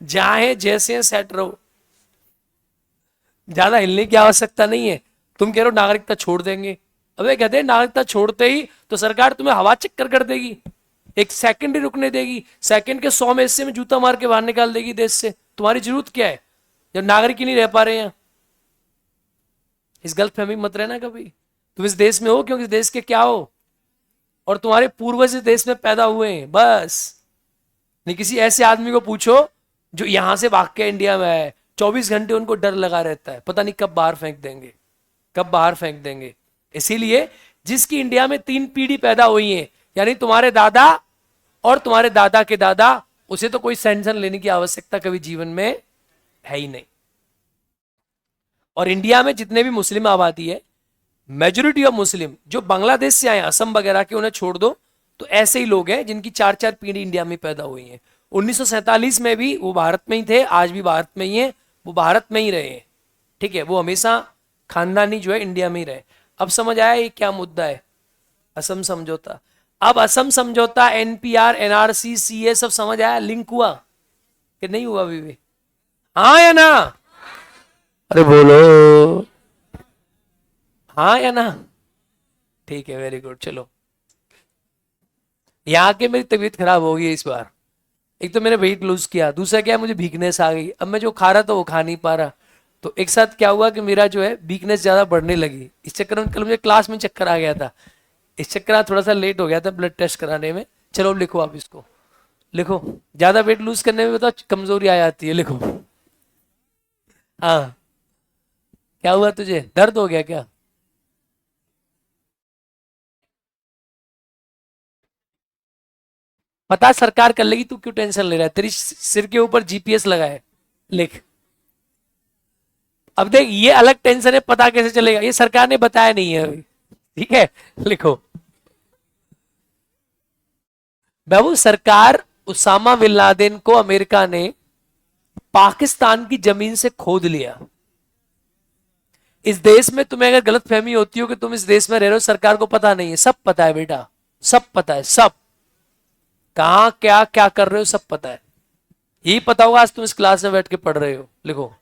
जहां है जैसे सेट रहो, ज्यादा हिलने की आवश्यकता नहीं है। तुम कह रहे हो नागरिकता छोड़ देंगे, अबे कहते हैं नागरिकता छोड़ते ही तो सरकार तुम्हें हवा चक्कर कर देगी, एक सेकंड ही रुकने देगी, सेकंड के 100 में हिस्से में जूता मार के बाहर निकाल देगी देश से। तुम्हारी जरूरत क्या है जब नागरिक ही नहीं रह पा रहे हैं? इस गलतफहमी मत रहना कभी। तुम इस देश में हो क्योंकि इस देश के क्या हो, और तुम्हारे पूर्वज इस देश में पैदा हुए हैं बस। नहीं किसी ऐसे आदमी को पूछो जो यहां से भाग के इंडिया में है, 24 घंटे उनको डर लगा रहता है, पता नहीं कब बाहर फेंक देंगे, कब बाहर फेंक देंगे। इसीलिए जिसकी इंडिया में 3 पीढ़ी पैदा हुई है, यानी तुम्हारे दादा और तुम्हारे दादा के दादा, उसे तो कोई टेंशन लेने की आवश्यकता कभी जीवन में है ही नहीं। और इंडिया में जितने भी मुस्लिम आबादी है, मेजोरिटी ऑफ मुस्लिम जो बांग्लादेश से आए, असम वगैरह के, उन्हें छोड़ दो तो ऐसे ही लोग हैं जिनकी 4 4 पीढ़ी इंडिया में पैदा हुई है। 1947 में भी वो भारत में ही थे, आज भी भारत में ही है, वो भारत में ही रहे हैं। ठीक है, वो हमेशा खानदानी जो है इंडिया में ही रहे। अब समझ आया ये क्या मुद्दा है? असम समझौता। अब असम समझौता, एनपीआर, एनआरसी, सीए सब समझ आया, लिंक हुआ कि नहीं हुआ अभी भी? हाँ या ना? अरे बोलो हाँ या ना। ठीक है, वेरी गुड। चलो, यहाँ के मेरी तबीयत खराब हो गई इस बार। एक तो मैंने वेट लूज किया, दूसरा क्या है, मुझे वीकनेस आ गई। अब मैं जो खा रहा था वो खा नहीं पा रहा, तो एक साथ क्या हुआ कि मेरा जो है वीकनेस ज्यादा बढ़ने लगी। इस चक्कर में कल मुझे क्लास में चक्कर आ गया था, इस चक्कर में थोड़ा सा लेट हो गया था ब्लड टेस्ट कराने में। चलो अब लिखो, आप इसको लिखो। ज्यादा वेट लूज करने में बताओ कमजोरी आ जाती है, लिखो। हाँ, क्या हुआ तुझे, दर्द हो गया क्या? पता सरकार कर लेगी, तू क्यों टेंशन ले रहा है? तेरी सिर के ऊपर जीपीएस लगा है, लिख। अब देख, ये अलग टेंशन है, पता कैसे चलेगा? ये सरकार ने बताया नहीं है अभी, ठीक है, लिखो। बाबू, सरकार, उसामा बिन लादेन को अमेरिका ने पाकिस्तान की जमीन से खोद लिया। इस देश में तुम्हें अगर गलत फहमी होती हो कि तुम इस देश में रह रहे हो, सरकार को पता नहीं है, सब पता है बेटा, सब पता है, सब। कहां क्या क्या कर रहे हो सब पता है। यही पता होगा आज तुम इस क्लास में बैठ के पढ़ रहे हो। लिखो,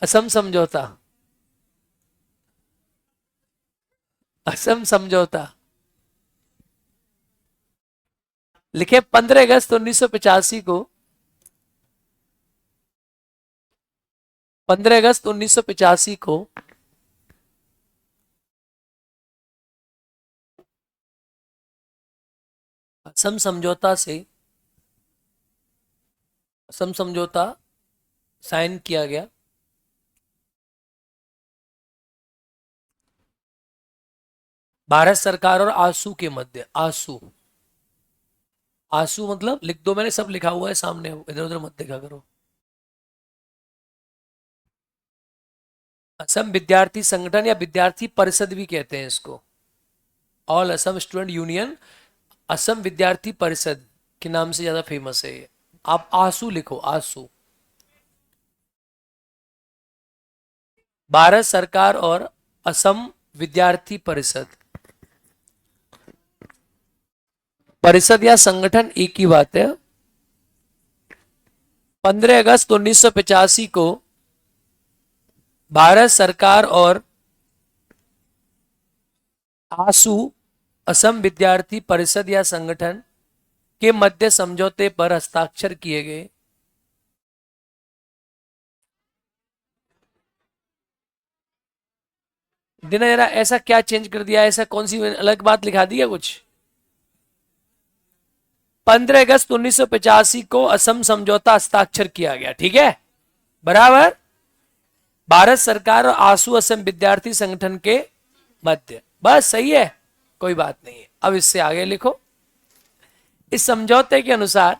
असम समझौता, असम समझौता। लिखे 15 अगस्त 1985 को, 15 अगस्त 1985 को असम समझौता से, असम समझौता साइन किया गया। भारत सरकार और आसू के मध्य। आसू, आसू मतलब लिख दो, मैंने सब लिखा हुआ है सामने, इधर उधर मत देखा करो। असम विद्यार्थी संगठन या विद्यार्थी परिषद भी कहते हैं इसको, all Assam student union, Assam विद्यार्थी परिषद के नाम से ज्यादा फेमस है ये। आप आसू लिखो, आसू। भारत सरकार और असम विद्यार्थी परिषद। परिषद या संगठन एक ही बात है। 15 अगस्त 1985 को भारत सरकार और आसू असम विद्यार्थी परिषद या संगठन के मध्य समझौते पर हस्ताक्षर किए गए। देना जरा, ऐसा क्या चेंज कर दिया, ऐसा कौन सी अलग बात लिखा दी है कुछ? 15 अगस्त 1985 को असम समझौता हस्ताक्षर किया गया, ठीक है, बराबर। भारत सरकार और आसू असम विद्यार्थी संगठन के मध्य, बस सही है, कोई बात नहीं है। अब इससे आगे लिखो। इस समझौते के अनुसार,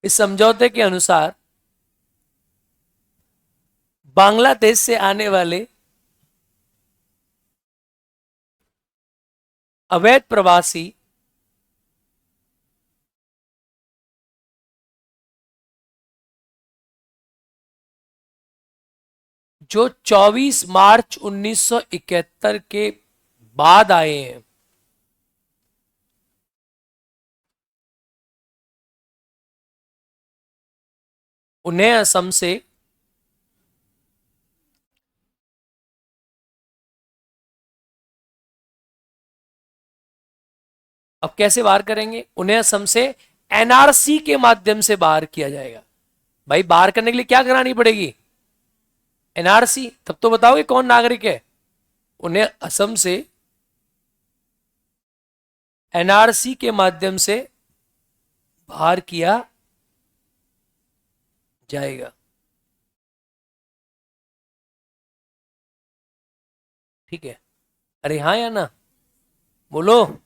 इस समझौते के अनुसार बांग्लादेश से आने वाले अवैध प्रवासी जो 24 मार्च 1971 के बाद आए हैं, उन्हें असम से अब कैसे बाहर करेंगे? उन्हें असम से एनआरसी के माध्यम से बाहर किया जाएगा। भाई बाहर करने के लिए क्या करानी पड़ेगी? एनआरसी। तब तो बताओगे कौन नागरिक है। उन्हें असम से एनआरसी के माध्यम से बाहर किया जाएगा, ठीक है। अरे हाँ या ना, बोलो।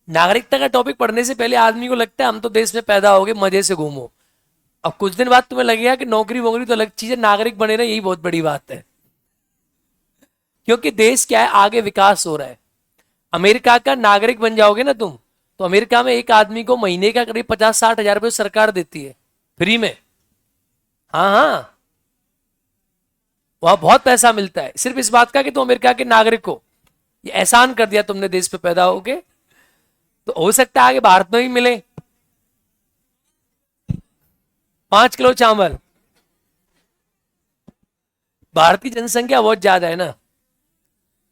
नागरिकता का टॉपिक पढ़ने से पहले आदमी को लगता है हम तो देश में पैदा हो गए, मजे से घूमो। अब कुछ दिन बाद तुम्हें लगेगा कि नौकरी वोकरी तो अलग चीज है, नागरिक बने रहे, यही बहुत बड़ी बात है। क्योंकि देश क्या है, आगे विकास हो रहा है। अमेरिका का नागरिक बन जाओगे ना तुम, तो अमेरिका में एक आदमी को महीने का करीब 50-60 हजार रुपये सरकार देती है, फ्री में। हाँ हाँ, वहां बहुत पैसा मिलता है सिर्फ इस बात का कि तुम अमेरिका के नागरिक हो। ये एहसान कर दिया तुमने देश पे पैदा होके, तो हो सकता है आगे भारत में भी मिले 5 किलो चावल। भारत की जनसंख्या बहुत ज्यादा है ना,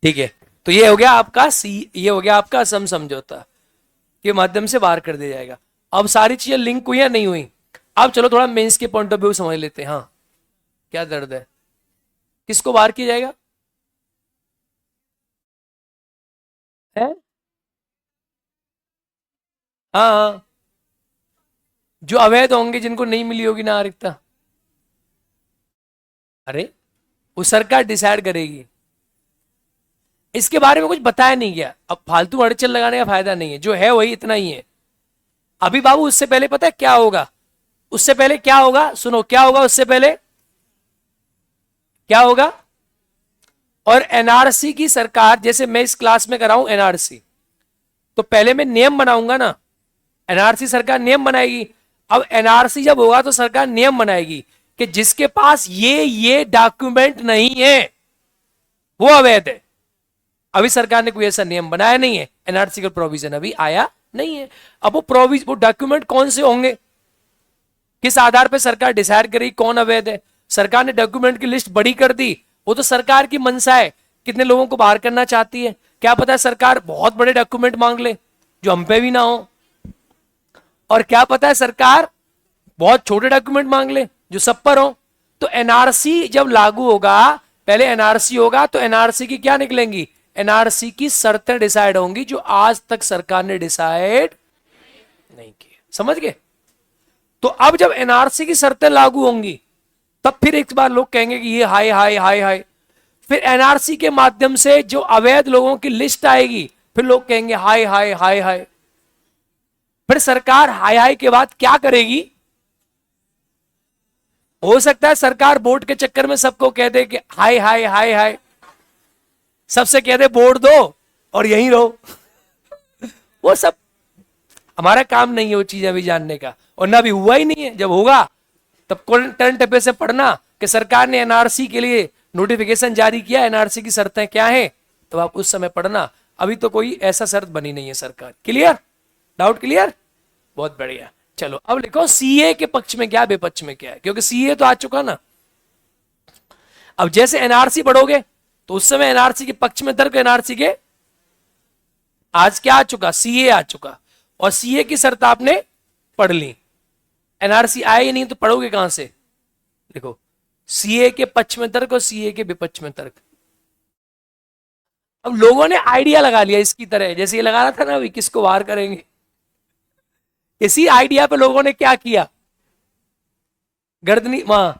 ठीक है। तो ये हो गया आपका ये हो गया आपका असम समझौता के माध्यम से बाहर कर दिया जाएगा। अब सारी चीजें लिंक हुई या नहीं हुई? अब चलो थोड़ा मेंस के पॉइंट ऑफ व्यू समझ लेते हैं। हाँ, क्या दर्द है? किसको बाहर किया जाएगा? है? हाँ हाँ, जो अवैध होंगे, जिनको नहीं मिली होगी नागरिकता। अरे वो सरकार डिसाइड करेगी, इसके बारे में कुछ बताया नहीं गया। अब फालतू अड़चन लगाने का फायदा नहीं है, जो है वही इतना ही है। अभी बाबू उससे पहले पता है क्या होगा? उससे पहले क्या होगा, सुनो क्या होगा उससे पहले, क्या होगा? और एनआरसी की सरकार, जैसे मैं इस क्लास में कराऊं एनआरसी, तो पहले मैं नियम बनाऊंगा ना, एनआरसी सरकार नियम बनाएगी। अब एनआरसी जब होगा तो सरकार नियम बनाएगी कि जिसके पास ये डॉक्यूमेंट नहीं है वो अवैध है। अभी सरकार ने कोई ऐसा नियम बनाया नहीं है, एनआरसी का प्रोविजन अभी आया नहीं है। अब वो डॉक्यूमेंट कौन से होंगे, किस आधार पर सरकार डिसाइड करेगी कौन अवैध है? सरकार ने डॉक्यूमेंट की लिस्ट बड़ी कर दी, वो तो सरकार की मंशा है, कितने लोगों को बाहर करना चाहती है। क्या पता है सरकार बहुत बड़े डॉक्यूमेंट मांग ले जो हम पे भी ना हो, और क्या पता है सरकार बहुत छोटे डॉक्यूमेंट मांग ले जो सब पर हो। तो एनआरसी जब लागू होगा, पहले एनआरसी होगा तो एनआरसी की क्या निकलेंगी? एनआरसी की शर्तें डिसाइड होंगी जो आज तक सरकार ने डिसाइड नहीं की। समझ गए? तो अब जब एनआरसी की शर्तें लागू होंगी तब फिर एक बार लोग कहेंगे कि ये हाय हाय हाय हाय। फिर एनआरसी के माध्यम से जो अवैध लोगों की लिस्ट आएगी, फिर लोग कहेंगे हाय हाय हाय हाय। फिर सरकार हाय हाय के बाद क्या करेगी? हो सकता है सरकार वोट के चक्कर में सबको कह दे कि हाय हाय हाय हाय, सबसे कह दे वोट दो और यहीं रहो। वो सब हमारा काम नहीं है वो चीज अभी जानने का, और ना भी हुआ ही नहीं है। जब होगा तब करंट अफेयर से पढ़ना कि सरकार ने एनआरसी के लिए नोटिफिकेशन जारी किया, एनआरसी की शर्तें क्या हैं, तो आप उस समय पढ़ना। अभी तो कोई ऐसा शर्त बनी नहीं है सरकार। क्लियर? Doubt clear? बहुत बढ़िया। चलो अब लिखो सीए के पक्ष में क्या, विपक्ष में क्या है, क्योंकि सीए तो आ चुका ना। अब जैसे एनआरसी पढ़ोगे तो उस समय एनआरसी के पक्ष में तर्क, एनआरसी के आज क्या आ चुका, सीए आ चुका, और सीए की शर्त आपने पढ़ ली। एनआरसी आए ही नहीं तो पढ़ोगे कहां से? देखो सीए के पक्ष में तर्क और सीए के विपक्ष में तर्क। अब लोगों ने आइडिया लगा लिया इसकी तरह, जैसे ये लगा रहा था ना अभी, किसको वार करेंगे, इसी आइडिया पे लोगों ने क्या किया, गर्दनी वहां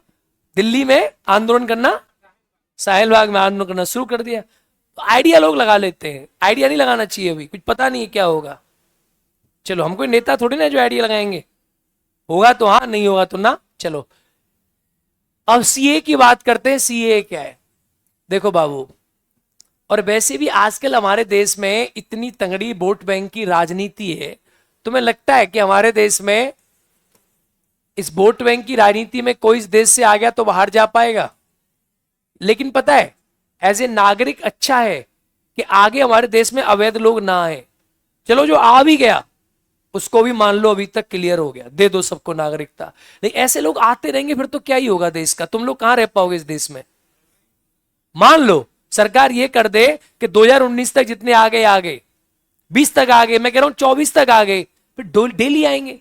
दिल्ली में आंदोलन करना, साहिल बाग में आंदोलन करना शुरू कर दिया। तो आइडिया लोग लगा लेते हैं, आइडिया नहीं लगाना चाहिए, अभी कुछ पता नहीं है क्या होगा। चलो हम कोई नेता थोड़ी ना जो आइडिया लगाएंगे, होगा तो हाँ, नहीं होगा तो ना। चलो अब सीए की बात करते हैं। सीए क्या है? देखो बाबू, और वैसे भी आजकल हमारे देश में इतनी तंगड़ी वोट बैंक की राजनीति है, तुम्हें लगता है कि हमारे देश में इस वोट बैंक की राजनीति में कोई इस देश से आ गया तो बाहर जा पाएगा? लेकिन पता है एज ए नागरिक अच्छा है कि आगे हमारे देश में अवैध लोग ना आए। चलो जो आ भी गया उसको भी मान लो अभी तक क्लियर हो गया, दे दो सबको नागरिकता। नहीं ऐसे लोग आते रहेंगे फिर तो क्या ही होगा देश का, तुम लोग कहां रह पाओगे इस देश में। मान लो सरकार ये कर दे कि 2019 तक जितने आ गए, 20 तक आ गए, मैं कह रहा हूं 24 तक आ गए, फिर डेली आएंगे,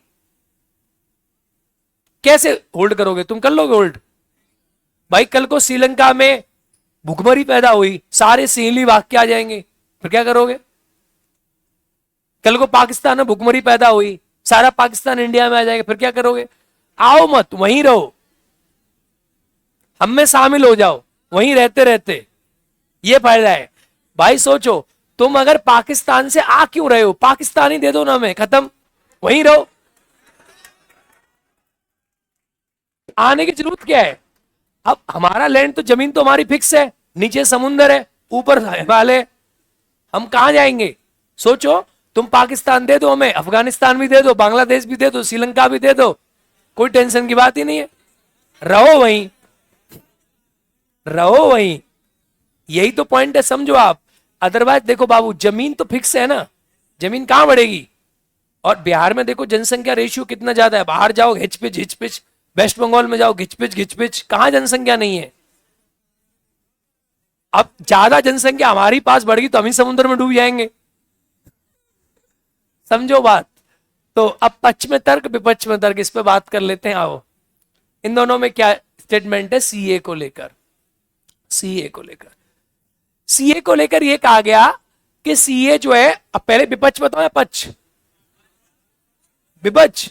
कैसे होल्ड करोगे? तुम कर लोगे होल्ड? भाई कल को श्रीलंका में भुखमरी पैदा हुई, सारे सिंहली भाग के आ जाएंगे, फिर क्या करोगे? कल को पाकिस्तान में भुखमरी पैदा हुई, सारा पाकिस्तान इंडिया में आ जाएगा, फिर क्या करोगे? आओ मत, वहीं रहो, हम में शामिल हो जाओ, वहीं रहते रहते ये फायदा है। भाई सोचो, तुम अगर पाकिस्तान से आ क्यों रहे हो, पाकिस्तानी दे दो ना हमें, खत्म, वहीं रहो। आने की जरूरत क्या है? अब हमारा लैंड तो, जमीन तो हमारी फिक्स है, नीचे समुंदर है, ऊपर हिमालय, हम कहां जाएंगे? सोचो, तुम पाकिस्तान दे दो हमें, अफगानिस्तान भी दे दो, बांग्लादेश भी दे दो, श्रीलंका भी दे दो, कोई टेंशन की बात ही नहीं है, रहो वहीं, रहो वहीं, यही तो पॉइंट है, समझो आप। अदरवाइज देखो बाबू, जमीन तो फिक्स है ना, जमीन कहां बढ़ेगी? और बिहार में देखो जनसंख्या रेशियो कितना ज्यादा है, बाहर जाओ हिचपिच हिचपिच, वेस्ट बंगाल में जाओ घिचपिच घिचपिच, कहां जनसंख्या नहीं है। अब ज्यादा जनसंख्या हमारी पास बढ़ गई तो हम ही समुद्र में डूब जाएंगे, समझो बात। तो अब पक्ष में तर्क विपक्ष में तर्क, इस पे बात कर लेते हैं। आओ, इन दोनों में क्या स्टेटमेंट है सीए को लेकर? सीए को लेकर, सीए को लेकर यह कहा गया कि सीए जो है, अब पहले विपक्ष बताओ या पक्ष? विपक्ष,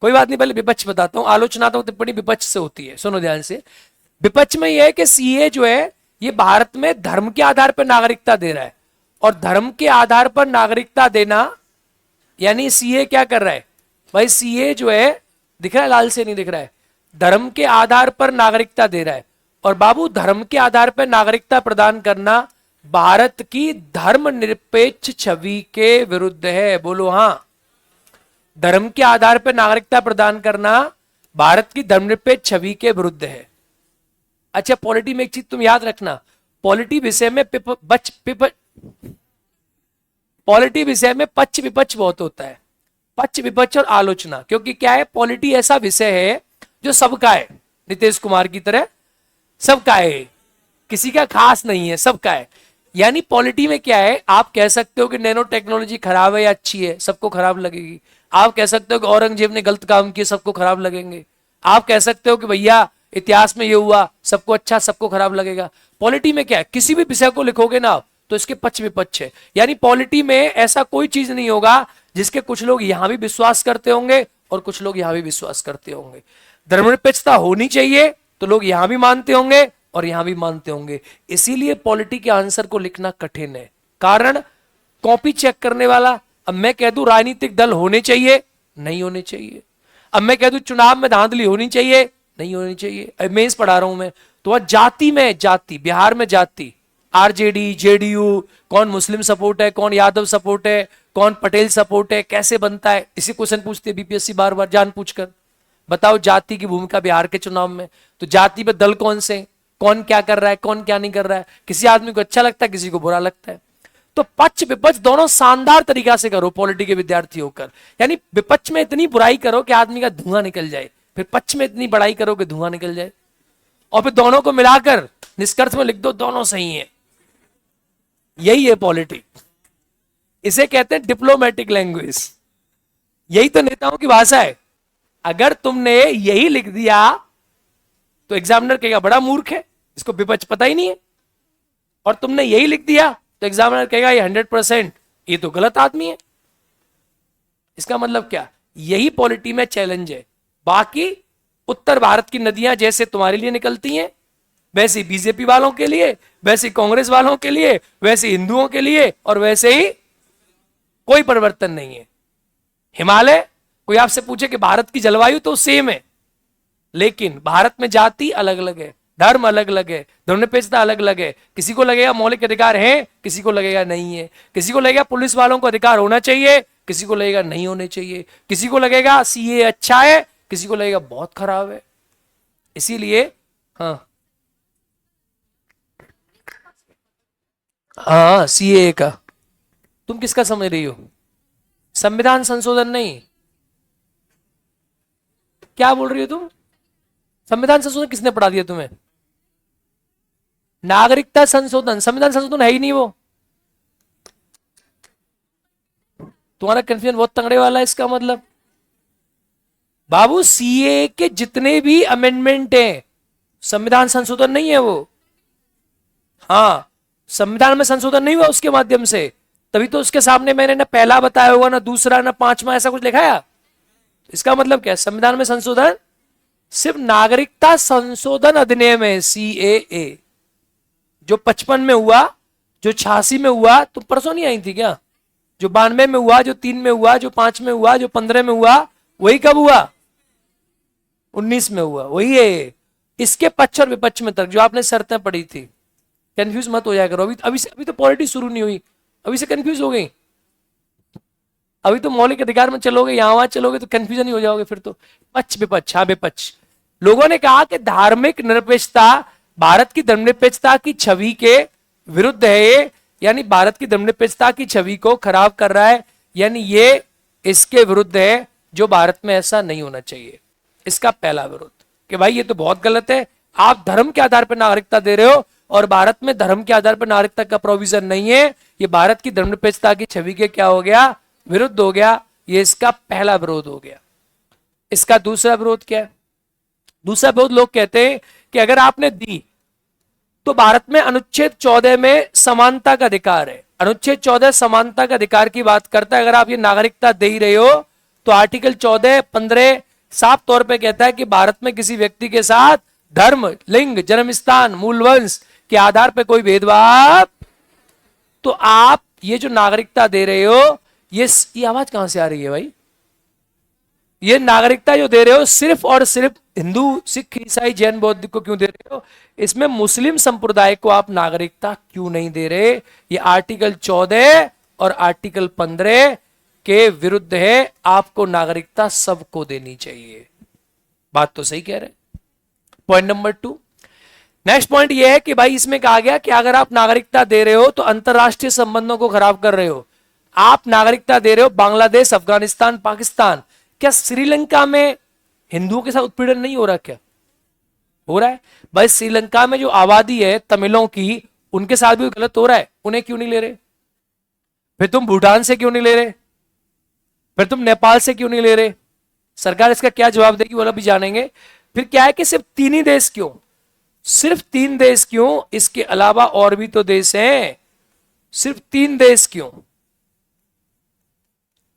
कोई बात नहीं, पहले विपक्ष बताता हूं, आलोचनात्मक टिप्पणी विपक्ष से होती है, सुनो ध्यान से। विपक्ष में यह है कि सीए जो है ये भारत में धर्म के आधार पर नागरिकता दे रहा है, और धर्म के आधार पर नागरिकता देना यानी सीए क्या कर रहा है भाई? सीए जो है, दिख रहा है लाल से, नहीं दिख रहा है, धर्म के आधार पर नागरिकता दे रहा है। और बाबू, धर्म के आधार पर नागरिकता प्रदान करना भारत की धर्मनिरपेक्ष छवि के विरुद्ध है। बोलो हां। धर्म के आधार पर नागरिकता प्रदान करना भारत की धर्मनिरपेक्ष छवि के विरुद्ध है। अच्छा, पॉलिटी में एक चीज तुम याद रखना, पॉलिटी विषय में पॉलिटी विषय में पक्ष विपक्ष बहुत होता है, पक्ष विपक्ष और आलोचना, क्योंकि क्या है, पॉलिटी ऐसा विषय है जो सबका है, नीतीश कुमार की तरह सबका है, किसी का खास नहीं है, सबका है। यानी पॉलिटी में क्या है, आप कह सकते हो कि नैनो टेक्नोलॉजी खराब है या अच्छी है, सबको खराब लगेगी। आप कह सकते हो कि औरंगजेब ने गलत काम किए, सबको खराब लगेंगे। आप कह सकते हो कि भैया इतिहास में ये हुआ, सबको अच्छा, सबको खराब लगेगा। पॉलिटी में क्या है, किसी भी विषय को लिखोगे ना तो इसके पक्ष विपक्ष है। यानी पॉलिटी में ऐसा कोई चीज नहीं होगा जिसके कुछ लोग यहां भी विश्वास करते होंगे और कुछ लोग यहां भी विश्वास करते होंगे। धर्मनिरपेक्षता होनी चाहिए तो लोग यहां भी मानते होंगे और यहां भी मानते होंगे। इसीलिए पॉलिटी के आंसर को लिखना कठिन है, कारण कॉपी चेक करने वाला। अब मैं कह दूं राजनीतिक दल होने चाहिए, नहीं होने चाहिए। अब मैं कह दूं चुनाव में धांधली होनी चाहिए, नहीं होनी चाहिए। मेंस पढ़ा रहा हूं मैं, तो जाति में जाति, बिहार में जाति, आरजेडी जेडीयू, कौन मुस्लिम सपोर्ट है, कौन यादव सपोर्ट है, कौन पटेल सपोर्ट है, कैसे बनता है, इसी क्वेश्चन पूछते बीपीएससी बार बार जान पूछकर। बताओ जाति की भूमिका बिहार के चुनाव में। तो जाति पे दल कौन से, कौन क्या कर रहा है, कौन क्या नहीं कर रहा है, किसी आदमी को अच्छा लगता है, किसी को बुरा लगता है। तो पक्ष विपक्ष दोनों शानदार तरीका से करो पॉलिटी के विद्यार्थी होकर। यानी विपक्ष में इतनी बुराई करो कि आदमी का धुआं निकल जाए, फिर पक्ष में इतनी बड़ाई करो कि धुआं निकल जाए, और फिर दोनों को मिलाकर निष्कर्ष में लिख दो दोनों सही हैं। यही है पॉलिटिक्स, इसे कहते हैं डिप्लोमेटिक लैंग्वेज। यही तो नेताओं की भाषा है। अगर तुमने यही लिख दिया तो एग्जामिनर कहेगा बड़ा मूर्ख है, इसको विपक्ष पता ही नहीं है। और तुमने यही लिख दिया तो एग्जामिनर कहेगा ये 100% ये तो गलत आदमी है। इसका मतलब क्या, यही पॉलिटी में चैलेंज है। बाकी उत्तर भारत की नदियां जैसे तुम्हारे लिए निकलती हैं, वैसे बीजेपी वालों के लिए, वैसे कांग्रेस वालों के लिए, वैसे हिंदुओं के लिए, और वैसे ही कोई परिवर्तन नहीं है। हिमालय, कोई आपसे पूछे कि भारत की जलवायु तो सेम है, लेकिन भारत में जाति अलग अलग है, धर्म अलग अलग है, धर्मनिरपेक्षता अलग अलग है। किसी को लगेगा मौलिक अधिकार है, किसी को लगेगा नहीं है। किसी को लगेगा पुलिस वालों को अधिकार होना चाहिए, किसी को लगेगा नहीं होने चाहिए। किसी को लगेगा सीए अच्छा है, किसी को लगेगा बहुत खराब है। इसीलिए हाँ सीए का तुम किसका समझ रही हो? संविधान संशोधन नहीं। क्या बोल रही हो तुम? संविधान संशोधन किसने पढ़ा दिया तुम्हें? नागरिकता संशोधन, संविधान संशोधन है ही नहीं वो। तुम्हारा कंफ्यूजन बहुत तगड़े वाला है। इसका मतलब बाबू सीए के जितने भी अमेंडमेंट हैं संविधान संशोधन नहीं है वो। हाँ, संविधान में संशोधन नहीं हुआ उसके माध्यम से, तभी तो उसके सामने मैंने ना पहला बताया होगा, ना दूसरा, ना पांचवा, ऐसा कुछ लिखा है। इसका मतलब क्या है? संविधान में संशोधन सिर्फ नागरिकता संशोधन अधिनियम है, सीएए, जो 55 में हुआ, जो 86 में हुआ। तुम परसों नहीं आई थी क्या? जो 92 में हुआ, जो 3 में हुआ, जो 5 में हुआ, जो 15 में हुआ, वही कब हुआ? 19 में हुआ। वही है। इसके पक्ष और विपक्ष में तक जो आपने शर्तें पढ़ी थी, कंफ्यूज मत हो जाया करो। अभी तो पॉलिटिक्स शुरू नहीं हुई, अभी से कंफ्यूज हो गई। अभी तो मौलिक अधिकार में चलोगे, यहां वहां चलोगे तो कंफ्यूजन ही हो जाओगे फिर तो। पक्ष विपक्ष, हाँ विपक्ष। लोगों ने कहा कि धार्मिक निरपेक्षता भारत की धर्मनिरपेक्षता की छवि के विरुद्ध है ये, यानी भारत की धर्मनिरपेक्षता की छवि को खराब कर रहा है, यानी ये इसके विरुद्ध है, जो भारत में ऐसा नहीं होना चाहिए। इसका पहला विरोध कि भाई ये तो बहुत गलत है, आप धर्म के आधार पर नागरिकता दे रहे हो और भारत में धर्म के आधार पर नागरिकता का प्रोविजन नहीं है। ये भारत की धर्मनिरपेक्षता की छवि के क्या हो गया? विरुद्ध हो गया। ये इसका पहला विरोध हो गया। इसका दूसरा विरोध क्या है? दूसरा विरोध लोग कहते हैं कि अगर आपने दी तो भारत में अनुच्छेद 14 में समानता का अधिकार है। अनुच्छेद 14 समानता का अधिकार की बात करता है। अगर आप ये नागरिकता दे ही रहे हो तो आर्टिकल 14, 15 साफ तौर पे कहता है कि भारत में किसी व्यक्ति के साथ धर्म, लिंग, जन्म स्थान, मूल वंश के आधार पर कोई भेदभाव। तो आप ये जो नागरिकता दे रहे हो, ये आवाज कहां से आ रही है भाई? ये नागरिकता जो दे रहे हो सिर्फ और सिर्फ हिंदू, सिख, ईसाई, जैन, बौद्ध को क्यों दे रहे हो? इसमें मुस्लिम संप्रदाय को आप नागरिकता क्यों नहीं दे रहे? ये आर्टिकल 14 और आर्टिकल 15 के विरुद्ध है। आपको नागरिकता सबको देनी चाहिए। बात तो सही कह रहे। Point number 2। नेक्स्ट पॉइंट यह है कि भाई इसमें कहा गया कि अगर आप नागरिकता दे रहे हो तो अंतरराष्ट्रीय संबंधों को खराब कर रहे हो। आप नागरिकता दे रहे हो बांग्लादेश, अफगानिस्तान, पाकिस्तान। क्या श्रीलंका में हिंदुओं के साथ उत्पीड़न नहीं हो रहा? क्या हो रहा है भाई? श्रीलंका में जो आबादी है तमिलों की, उनके साथ भी गलत हो रहा है। उन्हें क्यों नहीं ले रहे? फिर तुम भूटान से क्यों नहीं ले रहे? फिर तुम नेपाल से क्यों नहीं ले रहे? सरकार इसका क्या जवाब देगी वो भी जानेंगे। फिर क्या है कि सिर्फ 3 ही देश क्यों? सिर्फ 3 देश क्यों? इसके अलावा और भी तो देश हैं। सिर्फ 3 देश क्यों?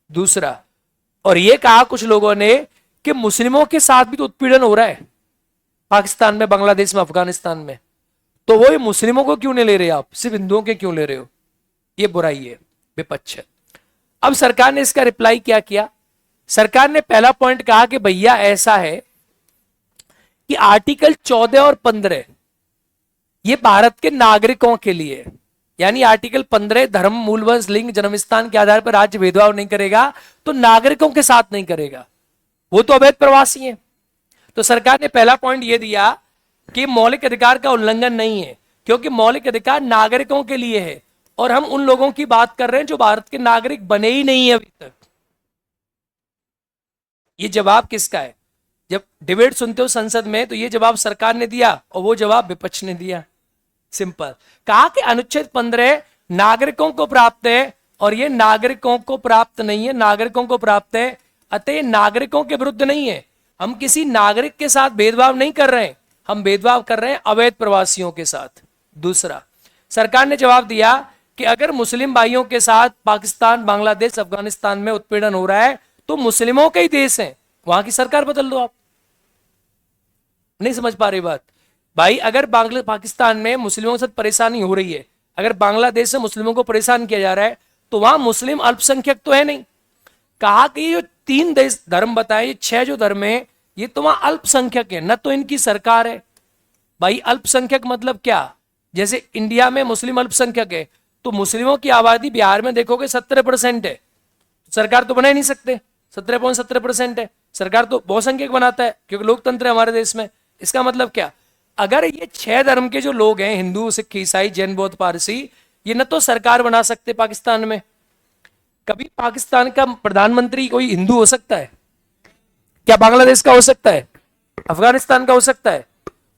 दूसरा, और ये कहा कुछ लोगों ने कि मुस्लिमों के साथ भी तो उत्पीड़न हो रहा है पाकिस्तान में, बांग्लादेश में, अफगानिस्तान में। तो वो मुस्लिमों को क्यों नहीं ले रहे आप? सिर्फ हिंदुओं के क्यों ले रहे हो? ये बुराई है, विपक्ष है। अब सरकार ने इसका रिप्लाई क्या किया? सरकार ने पहला पॉइंट कहा कि भैया ऐसा है कि आर्टिकल 14 और 15 ये भारत के नागरिकों के लिए है। यानी आर्टिकल 15 धर्म, मूल वंश, लिंग, जन्मस्थान के आधार पर राज्य भेदभाव नहीं करेगा, तो नागरिकों के साथ नहीं करेगा। वो तो अवैध प्रवासी हैं, तो सरकार ने पहला पॉइंट यह दिया कि मौलिक अधिकार का उल्लंघन नहीं है, क्योंकि मौलिक अधिकार नागरिकों के लिए है और हम उन लोगों की बात कर रहे हैं जो भारत के नागरिक बने ही नहीं है अभी तक। ये जवाब किसका है? जब डिबेट सुनते हो संसद में तो ये जवाब सरकार ने दिया और वो जवाब विपक्ष ने दिया। सिंपल। कहा कि अनुच्छेद 15 नागरिकों को प्राप्त है और ये नागरिकों को प्राप्त नहीं है, नागरिकों को प्राप्त है, अतः नागरिकों के विरुद्ध नहीं है। हम किसी नागरिक के साथ भेदभाव नहीं कर रहे हैं, हम भेदभाव कर रहे हैं अवैध प्रवासियों के साथ। दूसरा, सरकार ने जवाब दिया कि अगर मुस्लिम भाइयों के साथ पाकिस्तान, बांग्लादेश, अफगानिस्तान में उत्पीड़न हो रहा है तो मुस्लिमों के ही देश है, वहां की सरकार बदल दो। आप नहीं समझ पा रही बात भाई? अगर पाकिस्तान में मुस्लिमों के साथ परेशानी हो रही है, अगर बांग्लादेश से मुस्लिमों को परेशान किया जा रहा है, तो वहां मुस्लिम अल्पसंख्यक तो है नहीं। कहा कि ये जो 3 देश धर्म बताए, ये 6 जो धर्म है, ये तो वहां अल्पसंख्यक है, न तो इनकी सरकार है। भाई अल्पसंख्यक मतलब क्या? जैसे इंडिया में मुस्लिम अल्पसंख्यक है, तो मुस्लिमों की आबादी बिहार में देखोगे 17% है, सरकार तो बना ही नहीं सकते। 17.17% है, सरकार तो बहुसंख्यक बनाता है क्योंकि लोकतंत्र है हमारे देश में। इसका मतलब क्या? अगर ये 6 धर्म के जो लोग हैं, हिंदू, सिख, ईसाई, जैन, बौद्ध, पारसी, ये न तो सरकार बना सकते पाकिस्तान में। कभी पाकिस्तान का प्रधानमंत्री कोई हिंदू हो सकता है क्या? बांग्लादेश का हो सकता है? अफगानिस्तान का हो सकता है?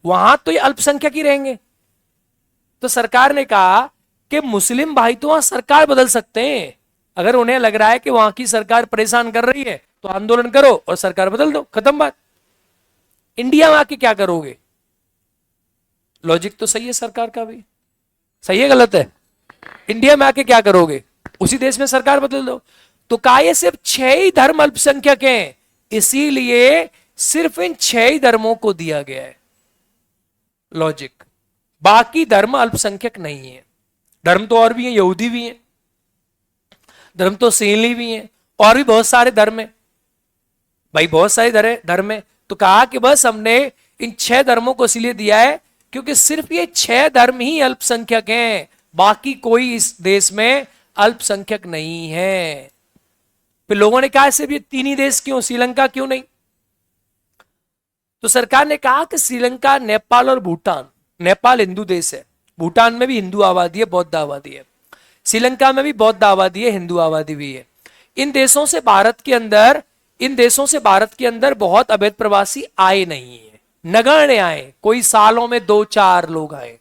वहां तो ये अल्पसंख्यक ही रहेंगे। तो सरकार ने कहा कि मुस्लिम भाई तो वहां सरकार बदल सकते हैं। अगर उन्हें लग रहा है कि वहां की सरकार परेशान कर रही है तो आंदोलन करो और सरकार बदल दो, खत्म बात। इंडिया में आके क्या करोगे? लॉजिक तो सही है सरकार का भी, सही है गलत है? इंडिया में आके क्या करोगे? उसी देश में सरकार बदल दो। तो कहा ये सिर्फ 6 ही धर्म अल्पसंख्यक हैं, इसीलिए सिर्फ इन 6 ही धर्मों को दिया गया है। लॉजिक। बाकी धर्म अल्पसंख्यक नहीं है। धर्म तो और भी है, यहूदी भी है, धर्म तो सीली भी है, और भी बहुत सारे धर्म है भाई, बहुत सारे धर्म है। तो कहा कि बस हमने इन 6 धर्मों को इसलिए दिया है क्योंकि सिर्फ ये 6 धर्म ही अल्पसंख्यक हैं, बाकी कोई इस देश में अल्पसंख्यक नहीं है। फिर लोगों ने कहा सिर्फ ये 3 ही देश क्यों, श्रीलंका क्यों नहीं? तो सरकार ने कहा कि श्रीलंका, नेपाल और भूटान, नेपाल हिंदू देश है, भूटान में भी हिंदू आबादी है, बौद्ध आबादी है, श्रीलंका में भी बौद्ध आबादी है, हिंदू आबादी भी है। इन देशों से भारत के अंदर बहुत अवैध प्रवासी आए नहीं है, नगण्य आए, कोई सालों में 2-4 लोग आए,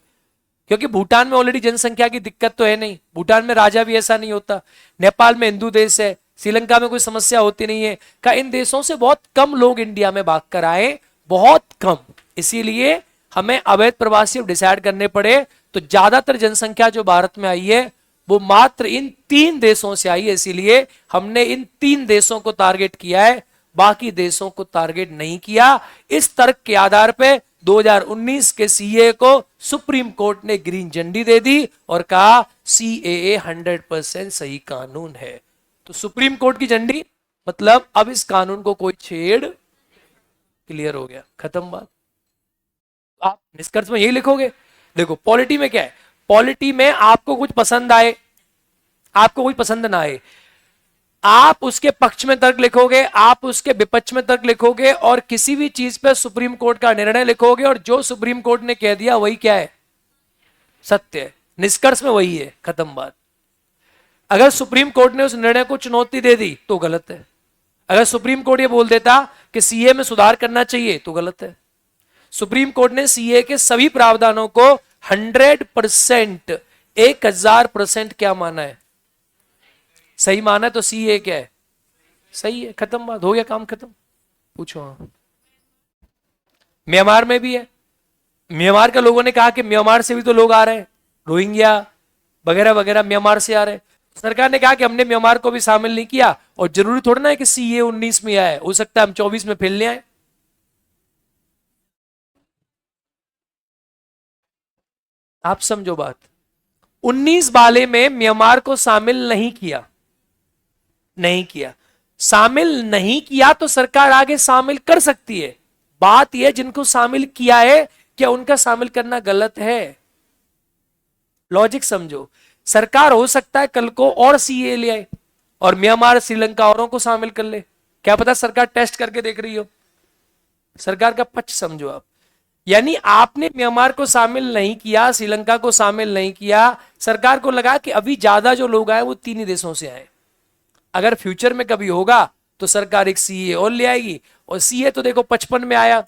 क्योंकि भूटान में ऑलरेडी जनसंख्या की दिक्कत तो है नहीं, भूटान में राजा भी ऐसा नहीं होता, नेपाल में हिंदू देश है, श्रीलंका में कोई समस्या होती नहीं है। का इन देशों से बहुत कम लोग इंडिया में भागकर आए, बहुत कम, इसीलिए हमें अवैध प्रवासी डिसाइड करने पड़े। तो ज्यादातर जनसंख्या जो भारत में आई है वो मात्र इन 3 देशों से आई है, इसीलिए हमने इन 3 देशों को टारगेट किया है, बाकी देशों को टारगेट नहीं किया। इस तर्क के आधार पे 2019 के सीए को सुप्रीम कोर्ट ने ग्रीन झंडी दे दी और कहा सीएए 100% सही कानून है। तो सुप्रीम कोर्ट की झंडी मतलब अब इस कानून को कोई छेड़, क्लियर हो गया, खत्म बात। आप निष्कर्ष में यही लिखोगे। देखो पॉलिटी में क्या है, पॉलिटी में आपको कुछ पसंद आए, आपको कुछ पसंद ना आए, आप उसके पक्ष में तर्क लिखोगे, आप उसके विपक्ष में तर्क लिखोगे और किसी भी चीज पे सुप्रीम कोर्ट का निर्णय लिखोगे, और जो सुप्रीम कोर्ट ने कह दिया वही क्या है, सत्य है। निष्कर्ष में वही है, खत्म बात। अगर सुप्रीम कोर्ट ने उस निर्णय को चुनौती दे दी तो गलत है। अगर सुप्रीम कोर्ट ये बोल देता कि सीए में सुधार करना चाहिए तो गलत है। सुप्रीम कोर्ट ने सीए के सभी प्रावधानों को 100%, 1000% क्या माना है, सही माना है, तो सीए क्या है, सही है, खत्म बात, हो गया, काम खत्म। पूछो। हाँ, म्यांमार में भी है। म्यांमार के लोगों ने कहा कि म्यांमार से भी तो लोग आ रहे हैं, रोहिंग्या वगैरह वगैरह म्यांमार से आ रहे हैं। सरकार ने कहा कि हमने म्यांमार को भी शामिल नहीं किया, और जरूरी थोड़ा ना है कि सीए 19 में आए, हो सकता है हम 24 में फेल ले आए। आप समझो बात, 19 वाले में म्यांमार को शामिल नहीं किया, शामिल नहीं किया तो सरकार आगे शामिल कर सकती है। बात यह जिनको शामिल किया है क्या उनका शामिल करना गलत है? लॉजिक समझो। सरकार हो सकता है कल को और सीए ले आए और म्यांमार, श्रीलंका औरों को शामिल कर ले, क्या पता सरकार टेस्ट करके देख रही हो। सरकार का पक्ष समझो आप। यानी आपने म्यांमार को शामिल नहीं किया, श्रीलंका को शामिल नहीं किया, सरकार को लगा कि अभी ज्यादा जो लोग आए वो तीन ही देशों से आए, अगर फ्यूचर में कभी होगा तो सरकार एक सीए और ले आएगी। और सीए तो देखो 55 में आया,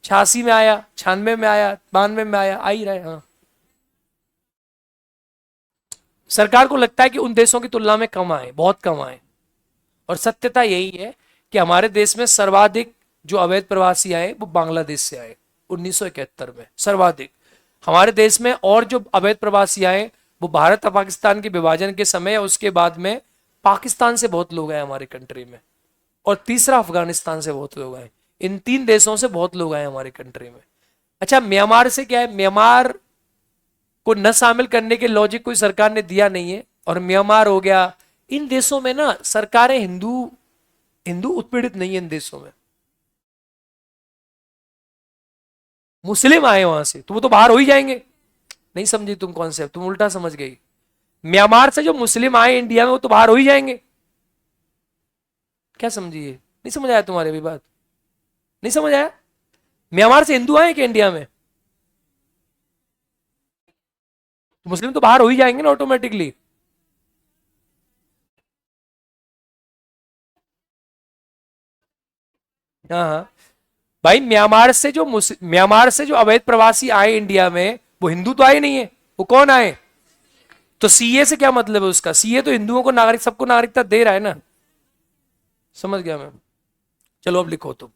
86 में आया, 96 में आया, 92 में आया, आ ही रहा है। हाँ, सरकार को लगता है कि उन देशों की तुलना में कम आए, बहुत कम आए। और सत्यता यही है कि हमारे देश में सर्वाधिक जो अवैध प्रवासी आए वो बांग्लादेश से आए 1971 में, सर्वाधिक हमारे देश में। और जो अवैध प्रवासी आए वो भारत और पाकिस्तान के विभाजन के समय या उसके बाद में पाकिस्तान से बहुत लोग आए हमारे कंट्री में, और तीसरा अफगानिस्तान से बहुत लोग आए। इन तीन देशों से बहुत लोग आए हमारे कंट्री में। अच्छा, म्यांमार से क्या है, म्यांमार को न शामिल करने के लॉजिक कोई सरकार ने दिया नहीं है। और म्यांमार हो गया, इन देशों में ना सरकारें हिंदू हिंदू उत्पीड़ित नहीं है इन देशों में। मुस्लिम आए वहां से तो वो तो बाहर हो ही जाएंगे। नहीं समझी तुम कॉन्सेप्ट, तुम उल्टा समझ गई। म्यांमार से जो मुस्लिम आए इंडिया में वो तो बाहर हो ही जाएंगे। क्या समझिए, नहीं समझ आया तुम्हारी भी बात, नहीं समझ आया। म्यांमार से हिंदू आए क्या इंडिया में, तो मुस्लिम तो बाहर हो ही जाएंगे ना ऑटोमेटिकली। हाँ हाँ, भाई म्यांमार से जो अवैध प्रवासी आए इंडिया में वो हिंदू तो आए नहीं है, वो कौन आए। तो सीए से क्या मतलब है उसका, सीए तो हिंदुओं को नागरिक, सबको नागरिकता दे रहा है ना। समझ गया मैं। चलो अब लिखो तुम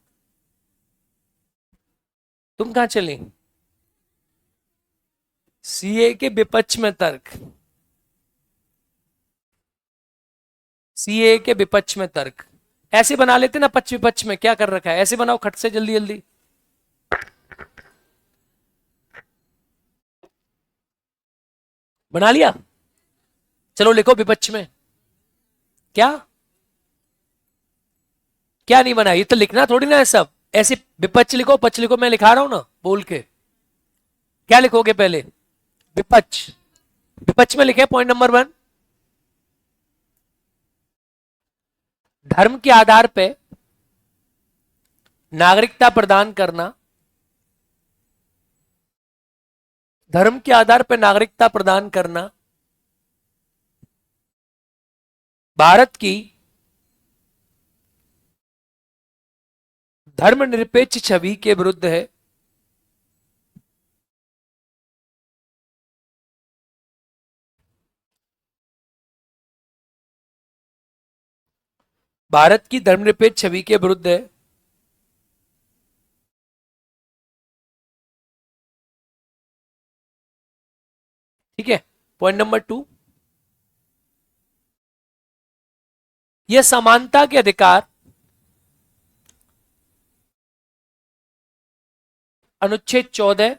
कहां चली। सीए के विपक्ष में तर्क, सीए के विपक्ष में तर्क ऐसे बना लेते ना, पक्ष विपक्ष में क्या कर रखा है, ऐसे बनाओ खट से जल्दी जल्दी। बना लिया, चलो लिखो विपक्ष में। क्या क्या नहीं बना, ये तो लिखना थोड़ी ना है सब, ऐसे विपक्ष लिखो, पक्ष लिखो, मैं लिखा रहा हूं ना बोल के। क्या लिखोगे पहले, विपक्ष। विपक्ष में लिखे पॉइंट नंबर 1, धर्म के आधार पे नागरिकता प्रदान करना, धर्म के आधार पर नागरिकता प्रदान करना भारत की धर्मनिरपेक्ष छवि के विरुद्ध है। भारत की धर्मनिरपेक्ष छवि के विरुद्ध है। ठीक है, पॉइंट नंबर 2, यह समानता के अधिकार अनुच्छेद 14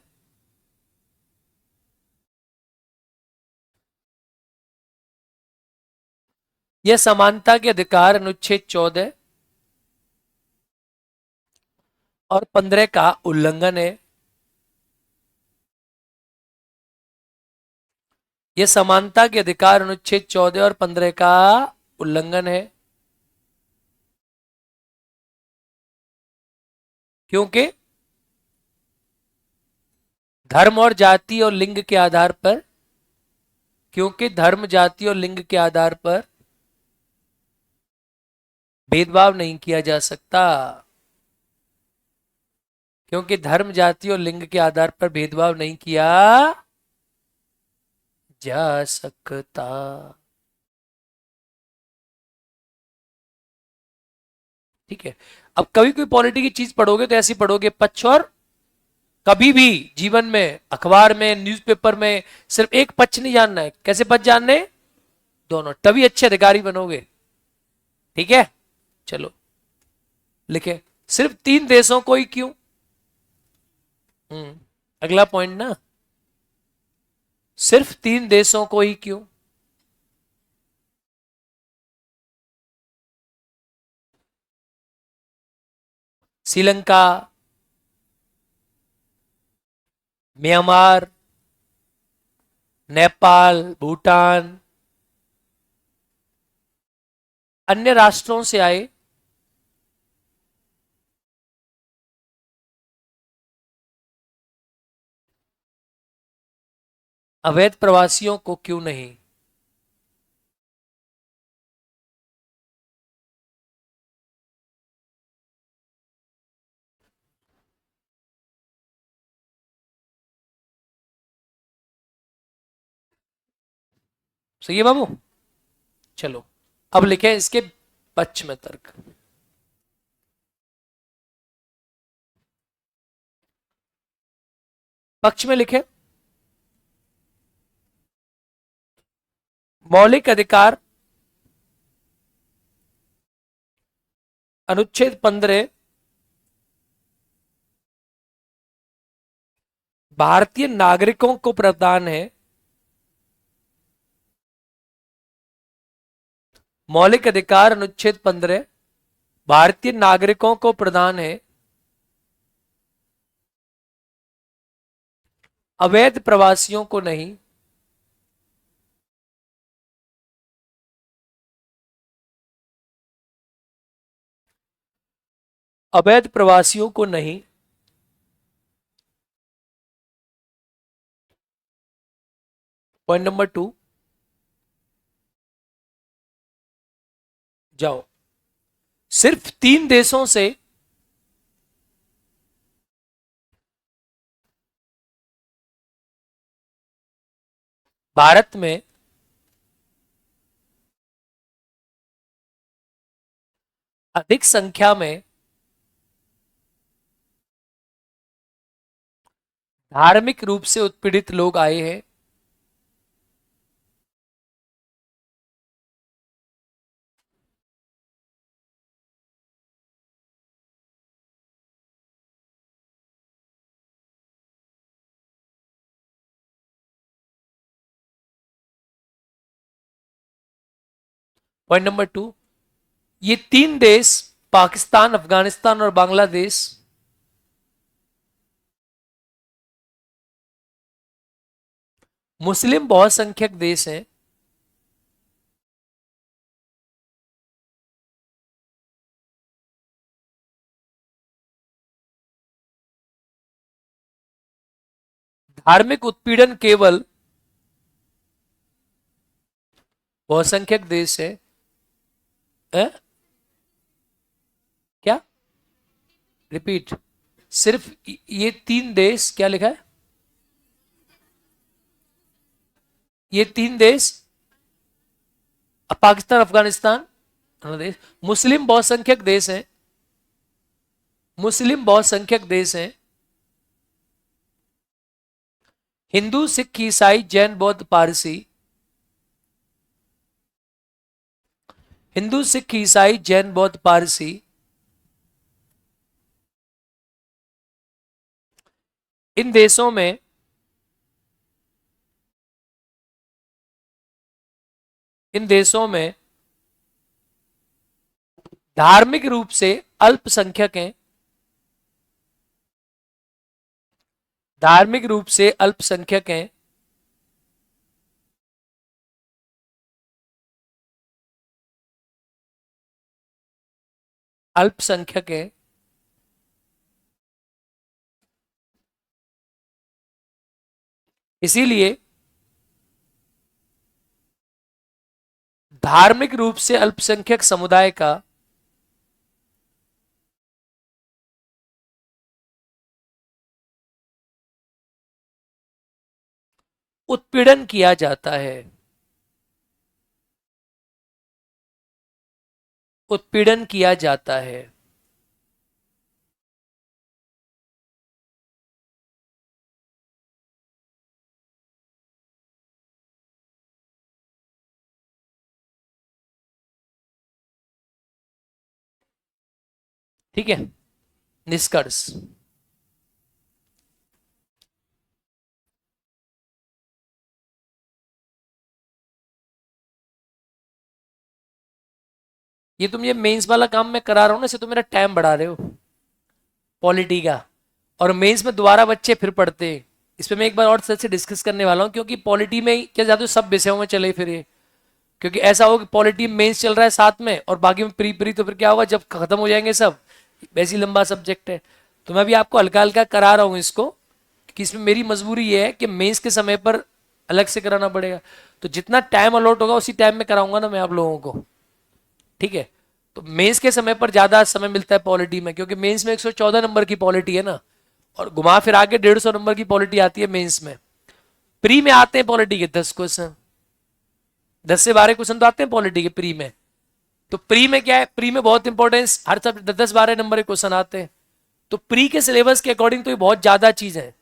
यह समानता के अधिकार अनुच्छेद 14 और 15 का उल्लंघन है। यह समानता के अधिकार अनुच्छेद 14 और 15 का उल्लंघन है, क्योंकि धर्म और जाति और लिंग के आधार पर, क्योंकि धर्म जाति और लिंग के आधार पर भेदभाव नहीं किया जा सकता, क्योंकि धर्म जाति और लिंग के आधार पर भेदभाव नहीं किया जा सकता। ठीक है, अब कभी कोई पॉलिटी की चीज पढ़ोगे तो ऐसी पढ़ोगे पक्ष और, कभी भी जीवन में अखबार में न्यूज़पेपर में सिर्फ एक पक्ष नहीं जानना है, कैसे पक्ष जानने, दोनों, तभी अच्छे अधिकारी बनोगे। ठीक है, चलो लिखे, सिर्फ तीन देशों को ही क्यों। अगला पॉइंट ना, सिर्फ तीन देशों को ही क्यों। श्रीलंका, म्यांमार, नेपाल, भूटान, अन्य राष्ट्रों से आए अवैध प्रवासियों को क्यों नहीं? सही है बाबू। चलो अब लिखे इसके पक्ष में तर्क। पक्ष में लिखे, मौलिक अधिकार अनुच्छेद 15 भारतीय नागरिकों को प्रदान है। मौलिक अधिकार अनुच्छेद 15 भारतीय नागरिकों को प्रदान है। अवैध प्रवासियों को नहीं। अवैध प्रवासियों को नहीं। पॉइंट नंबर 2, जाओ। सिर्फ 3 देशों से भारत में अधिक संख्या में धार्मिक रूप से उत्पीड़ित लोग आए हैं। पॉइंट नंबर 2, ये 3 देश पाकिस्तान, अफगानिस्तान और बांग्लादेश मुस्लिम बहुसंख्यक देश हैं। धार्मिक उत्पीड़न केवल बहुसंख्यक देश है। है? क्या? रिपीट। सिर्फ ये 3 देश, क्या लिखा है? ये 3 देश पाकिस्तान, अफगानिस्तान, बांग्लादेश मुस्लिम बहुसंख्यक देश हैं। मुस्लिम बहुसंख्यक देश हैं। हिंदू, सिख, ईसाई, जैन, बौद्ध, पारसी। हिंदू, सिख, ईसाई, जैन, बौद्ध, पारसी इन देशों में धार्मिक रूप से अल्पसंख्यक हैं। धार्मिक रूप से अल्पसंख्यक हैं। अल्पसंख्यक हैं। इसीलिए धार्मिक रूप से अल्पसंख्यक समुदाय का उत्पीड़न किया जाता है। उत्पीड़न किया जाता है। ठीक है, निष्कर्ष। ये तुम ये मेंस वाला काम मैं करा रहा हूं ना, इसे तो मेरा टाइम बढ़ा रहे हो पॉलिटी का, और मेंस में दोबारा बच्चे फिर पढ़ते हैं। इस पे मैं एक बार और सर से डिस्कस करने वाला हूं, क्योंकि पॉलिटी में क्या ज्यादा सब विषयों में चले फिरे। क्योंकि ऐसा हो कि पॉलिटी मेंस चल रहा है साथ में और बाकी में प्री प्री, तो फिर क्या होगा जब खत्म हो जाएंगे सब, वैसे ही लंबा सब्जेक्ट है। तो मैं भी आपको हल्का हल्का करा रहा हूँ इसको, कि इसमें मेरी मजबूरी ये है कि मेंस के समय पर अलग से कराना पड़ेगा। तो जितना टाइम अलॉट होगा उसी टाइम में कराऊंगा ना मैं आप लोगों को, ठीक है। तो मेंस के समय पर ज्यादा समय मिलता है पॉलिटी में, क्योंकि मेंस में 114 नंबर की पॉलिटी है ना, और घुमा फिर आके 150 नंबर की पॉलिटी आती है मेंस में। प्री में आते हैं पॉलिटी के 10 क्वेश्चन, 10 से 12 क्वेश्चन तो आते हैं पॉलिटी के प्री में। तो प्री में क्या है, प्री में बहुत इंपॉर्टेंस, हर सब 10-12 नंबर के क्वेश्चन आते हैं। तो प्री के सिलेबस के अकॉर्डिंग तो ये बहुत ज्यादा चीज है।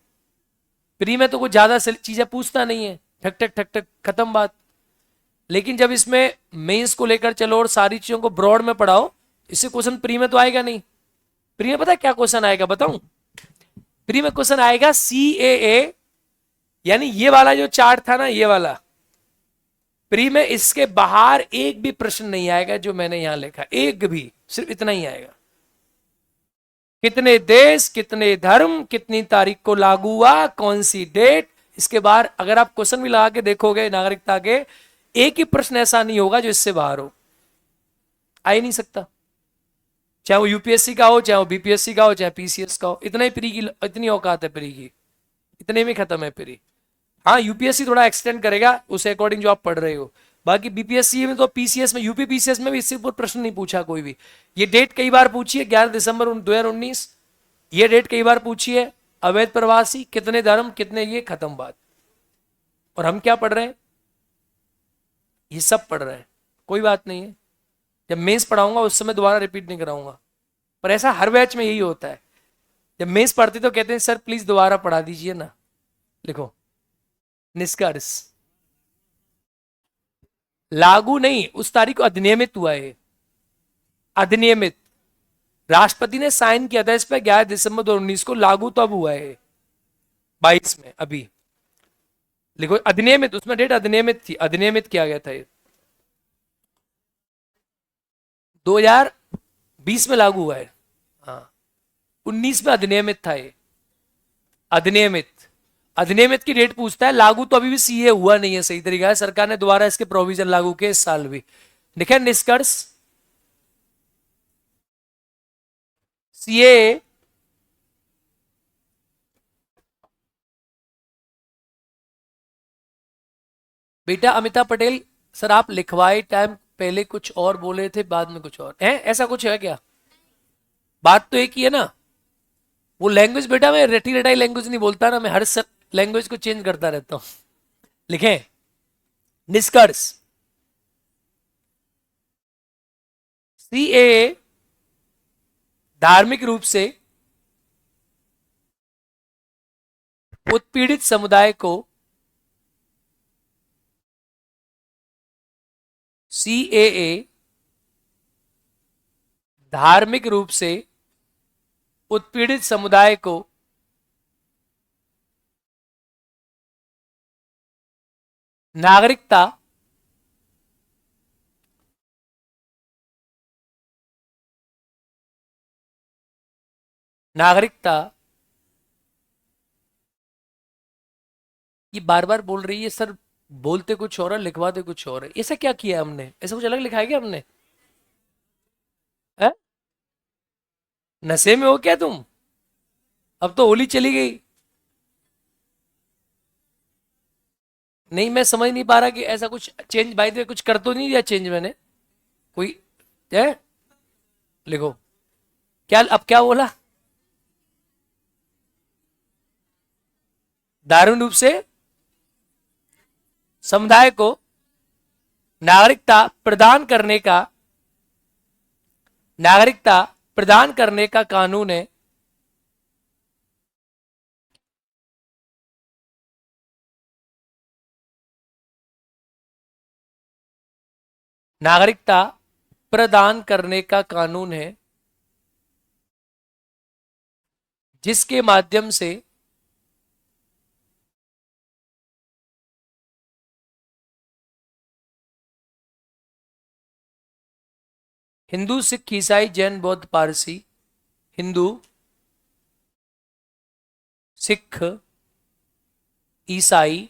प्री में तो कुछ ज्यादा चीजें पूछता नहीं है, ठक ठक ठक ठक खत्म बात। लेकिन जब इसमें मेंस को लेकर चलो और सारी चीजों को ब्रॉड में पढ़ाओ, इससे क्वेश्चन प्री में तो आएगा नहीं। प्री में पता है क्या क्वेश्चन आएगा बताऊं? प्री में क्वेश्चन आएगा CAA, यानी ये वाला जो चार्ट था ना, ये वाला प्री में इसके बाहर एक भी प्रश्न नहीं आएगा जो मैंने यहां लिखा, एक भी, सिर्फ इतना ही आएगा। कितने देश, कितने धर्म, कितनी तारीख को लागू हुआ, कौन सी डेट। इसके बाहर अगर आप क्वेश्चन भी लगा के देखोगे नागरिकता के, एक ही प्रश्न ऐसा नहीं होगा जो इससे बाहर हो, आ ही नहीं सकता। चाहे वो यूपीएससी का हो, चाहे वो बीपीएससी का हो, चाहे पीसीएस का हो, इतना ही प्री की, इतनी औकात है प्री की, इतने में खत्म है प्री। हाँ यूपीएससी थोड़ा एक्सटेंड करेगा उसे अकॉर्डिंग जो आप पढ़ रहे हो। बाकी बीपीएससी में तो, पीसीएस में, यूपी पीसीएस में भी इससे ऊपर प्रश्न नहीं पूछा कोई भी। ये डेट कई बार पूछी है, 11 दिसंबर 2019, ये डेट कई बार पूछी है। अवैध प्रवासी, कितने धर्म, कितने, ये खत्म बात। और हम क्या पढ़ रहे हैं, ये सब पढ़ रहे हैं, कोई बात नहीं है। जब मेंस पढ़ाऊंगा उस समय दोबारा रिपीट नहीं कराऊंगा, पर ऐसा हर बैच में यही होता है। जब मेंस पढ़ते तो कहते हैं सर प्लीज दोबारा पढ़ा दीजिए ना। लिखो निष्कर्ष, लागू नहीं, उस तारीख को अधिनियमित हुआ है, अधिनियमित। राष्ट्रपति ने साइन किया था इस पर 11 दिसंबर 2019 को, लागू तो अब हुआ है 22 में अभी। लिखो अधिनियमित, उसमें डेट अधिनियमित थी, अधिनियमित किया गया था ये, 2020 में लागू हुआ है। हाँ 19 में अधिनियमित था ये, अधिनियमित। अधिनियमित की डेट पूछता है, लागू तो अभी भी सीए हुआ नहीं है सही तरीका है, सरकार ने दोबारा इसके प्रोविजन लागू किए इस साल भी। देखिए निष्कर्ष, सीए बेटा अमिताभ पटेल सर, आप लिखवाए टाइम पहले कुछ और बोले थे, बाद में कुछ और है, ऐसा कुछ है क्या? बात तो एक ही है ना। वो लैंग्वेज बेटा, मैं रटी रटाई लैंग्वेज नहीं बोलता ना, मैं हर लैंग्वेज को चेंज करता रहता हूं। लिखें निष्कर्ष, सीएए धार्मिक रूप से उत्पीड़ित समुदाय को, सीएए धार्मिक रूप से उत्पीड़ित समुदाय को नागरिकता नागरिकता, ये बार बार बोल रही है सर, बोलते कुछ और है लिखवाते कुछ और है, ऐसा क्या किया हमने, ऐसा कुछ अलग लिखा है क्या हमने? है? नशे में हो क्या तुम? अब तो होली चली गई। नहीं मैं समझ नहीं पा रहा कि ऐसा कुछ चेंज, बाय द वे कुछ कर तो नहीं दिया चेंज मैंने कोई? है? लिखो क्या, अब क्या बोला? दारुण रूप से समुदाय को नागरिकता प्रदान करने का, नागरिकता प्रदान करने का कानून है, नागरिकता प्रदान करने का कानून है, जिसके माध्यम से हिंदू, सिख, ईसाई, जैन, बौद्ध, पारसी, हिंदू, सिख, ईसाई,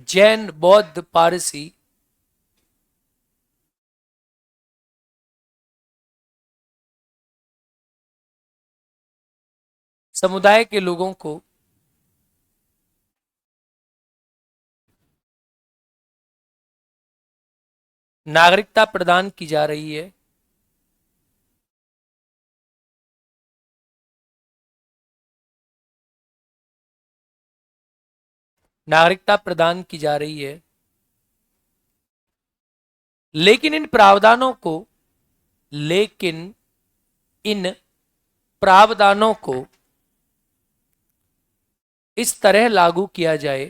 जैन, बौद्ध, पारसी समुदाय के लोगों को नागरिकता प्रदान की जा रही है। नागरिकता प्रदान की जा रही है, लेकिन इन प्रावधानों को लेकिन इन प्रावधानों को इस तरह लागू किया जाए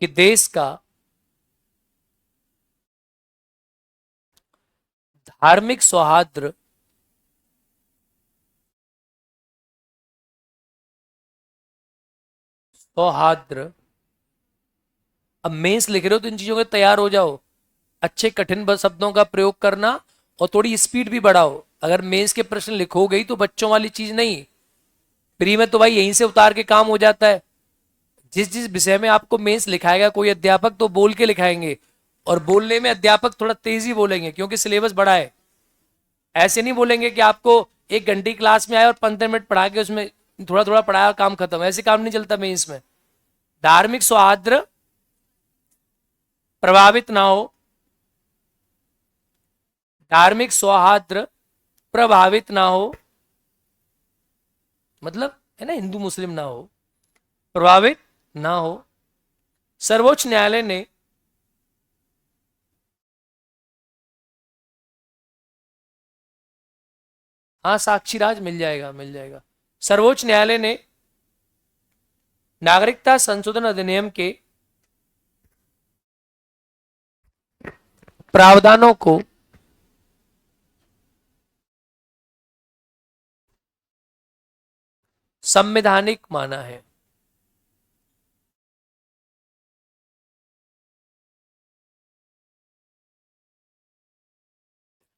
कि देश का धार्मिक सौहार्द सौहार्द अब मेंस लिख रहे हो तो इन चीजों के तैयार हो जाओ। अच्छे कठिन शब्दों का प्रयोग करना और थोड़ी स्पीड भी बढ़ाओ। अगर मेंस के प्रश्न लिखोगे ही तो बच्चों वाली चीज नहीं, प्री में तो भाई यहीं से उतार के काम हो जाता है। जिस जिस विषय में आपको मेंस लिखाएगा कोई अध्यापक तो बोल के लिखाएंगे, और बोलने में अध्यापक थोड़ा तेजी बोलेंगे क्योंकि सिलेबस बड़ा है। ऐसे नहीं बोलेंगे कि आपको 1 घंटे क्लास में आए और 15 मिनट पढ़ा के उसमें थोड़ा थोड़ा पढ़ाया काम खत्म। ऐसे काम नहीं चलता मेंस में। धार्मिक सौहार्द प्रभावित ना हो, धार्मिक सौहार्द प्रभावित ना हो, मतलब है ना, हिंदू मुस्लिम ना हो, प्रभावित ना हो। सर्वोच्च न्यायालय ने हाँ साक्षीराज मिल जाएगा, मिल जाएगा। सर्वोच्च न्यायालय ने नागरिकता संशोधन अधिनियम के प्रावधानों को संवैधानिक माना है।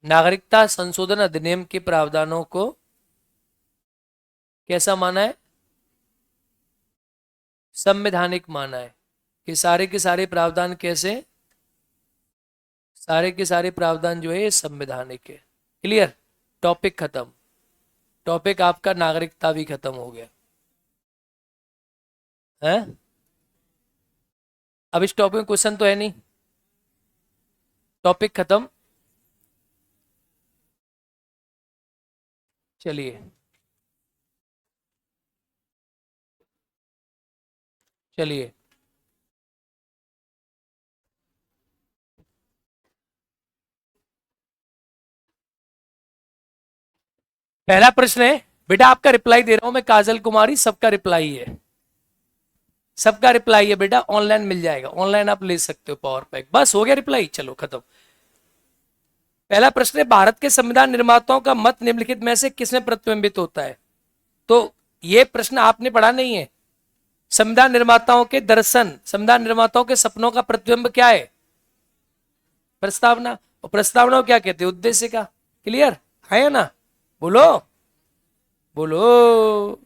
नागरिकता संशोधन अधिनियम के प्रावधानों को कैसा माना है? संवैधानिक माना है। कि सारे के सारे प्रावधान कैसे, सारे के सारे प्रावधान जो है ये संवैधानिक है। क्लियर? टॉपिक खत्म। टॉपिक आपका नागरिकता भी खत्म हो गया है। अब इस टॉपिक में क्वेश्चन तो है नहीं, टॉपिक खत्म। चलिए चलिए, पहला प्रश्न है बेटा, आपका रिप्लाई दे रहा हूं मैं, काजल कुमारी, सबका रिप्लाई है, सबका रिप्लाई है बेटा। ऑनलाइन मिल जाएगा, ऑनलाइन आप ले सकते हो पावर पैक। बस हो गया रिप्लाई, चलो खत्म। पहला प्रश्न है, भारत के संविधान निर्माताओं का मत निम्नलिखित में से किसमें प्रतिबिंबित होता है? तो ये प्रश्न आपने पढ़ा नहीं है। संविधान निर्माताओं के दर्शन, संविधान निर्माताओं के सपनों का प्रतिबिंब क्या है? प्रस्तावना। और प्रस्तावना को क्या कहते हैं? उद्देश्य का। क्लियर है ना? बोलो बोलो।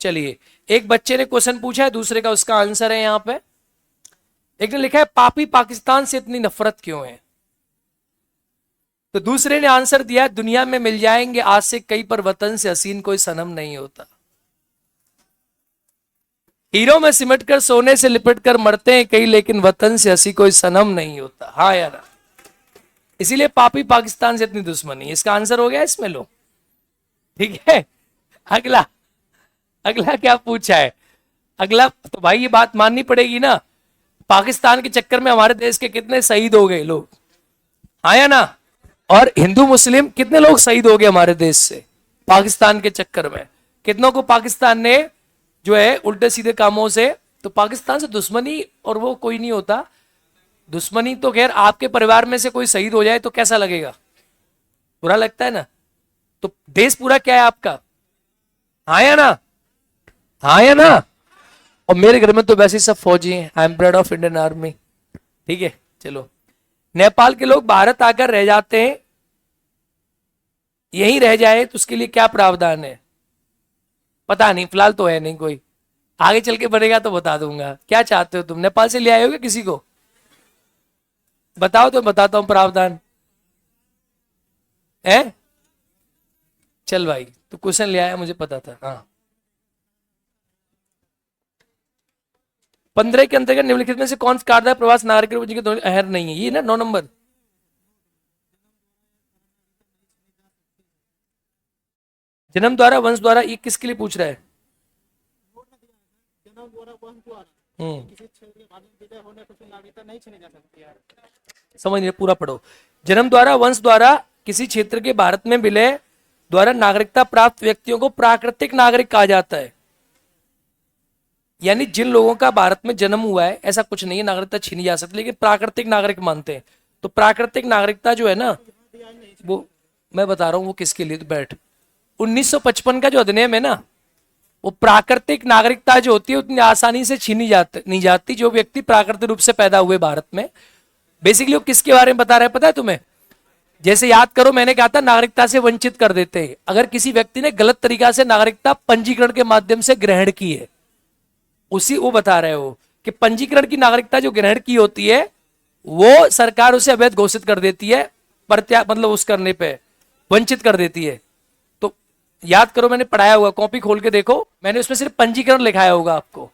चलिए, एक बच्चे ने क्वेश्चन पूछा है, दूसरे का उसका आंसर है यहां पे। एक ने लिखा है पापी पाकिस्तान से इतनी नफरत क्यों है? तो दूसरे ने आंसर दिया है, दुनिया में मिल जाएंगे आज से कई, पर वतन से हसीन कोई सनम नहीं होता। हीरो में सिमट कर सोने से लिपट कर मरते हैं कई, लेकिन वतन से हसी कोई सनम नहीं होता। हाँ यार, इसीलिए पापी पाकिस्तान से इतनी दुश्मनी। इसका आंसर हो गया इसमें, लो ठीक है। अगला, अगला क्या पूछा है? अगला तो भाई ये बात माननी पड़ेगी ना, पाकिस्तान के चक्कर में हमारे देश के कितने शहीद हो गए लोग, हाँ या ना? और हिंदू मुस्लिम कितने लोग शहीद हो गए हमारे देश से पाकिस्तान के चक्कर में। कितनों को पाकिस्तान ने जो है उल्टे सीधे कामों से, तो पाकिस्तान से दुश्मनी और वो कोई नहीं होता। दुश्मनी तो खैर, आपके परिवार में से कोई शहीद हो जाए तो कैसा लगेगा? बुरा लगता है ना? तो देश पूरा क्या है आपका, हाँ या ना? हाँ या ना? और मेरे घर में तो वैसे ही सब फौजी हैं। I am proud of Indian army. ठीक है, चलो। नेपाल के लोग भारत आकर रह जाते हैं, यहीं रह जाए तो उसके लिए क्या प्रावधान है? पता नहीं, फिलहाल तो है नहीं कोई, आगे चल के बनेगा तो बता दूंगा। क्या चाहते हो तुम? नेपाल से ले आए हो क्या किसी को? बताओ तो बताता हूं प्रावधान है। चल भाई, तो क्वेश्चन ले आया, मुझे पता था। हाँ, 15 के अंतर्गत निम्नलिखित में से कौन सा कार्य प्रवास नागरिक के दोनों अहर नहीं है, ये ना 9 नंबर। जन्म द्वारा वंश द्वारा, ये किसके लिए पूछ रहा है? समझ नहीं, पूरा पढ़ो। जन्म द्वारा वंश द्वारा किसी क्षेत्र के भारत में विलय द्वारा नागरिकता प्राप्त व्यक्तियों को प्राकृतिक नागरिक कहा जाता है। यानी जिन लोगों का भारत में जन्म हुआ है, ऐसा कुछ नहीं है नागरिकता छीनी जा सकती, लेकिन प्राकृतिक नागरिक मानते हैं। तो प्राकृतिक नागरिकता जो है ना, वो मैं बता रहा हूं वो किसके लिए, तो बैठ। 1955 का जो अधिनियम है ना, वो प्राकृतिक नागरिकता जो होती है उतनी आसानी से छीनी नहीं जाती। जो व्यक्ति प्राकृतिक रूप से पैदा हुए भारत में, बेसिकली वो किसके बारे में बता रहे हैं पता है तुम्हें? जैसे याद करो, मैंने कहा था नागरिकता से वंचित कर देते हैं अगर किसी व्यक्ति ने गलत तरीका से नागरिकता पंजीकरण के माध्यम से ग्रहण की है। उसी वो बता रहे हो कि पंजीकरण की नागरिकता जो ग्रहण की होती है वो सरकार उसे अवैध घोषित कर देती है, मतलब उस करने पे वंचित कर देती है। तो याद करो, मैंने पढ़ाया हुआ, कॉपी खोल के देखो, मैंने उसमें सिर्फ पंजीकरण लिखाया होगा आपको।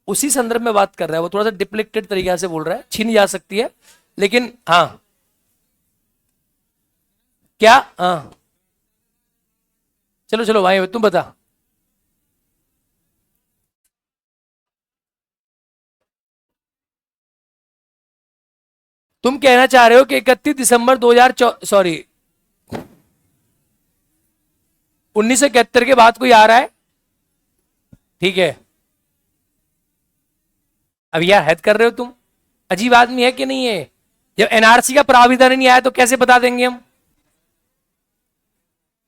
उसी संदर्भ में बात कर रहा है वो, थोड़ा सा डिप्लेक्टेड तरीका से बोल रहा है, छीनी जा सकती है लेकिन हाँ क्या, हाँ चलो चलो भाई तुम बता। तुम कहना चाह रहे हो कि 31 दिसंबर 1971 के बाद कोई आ रहा है, ठीक है। अब यार हद कर रहे हो तुम, अजीब आदमी है कि नहीं है? जब एनआरसी का प्रावधान नहीं आया तो कैसे बता देंगे हम?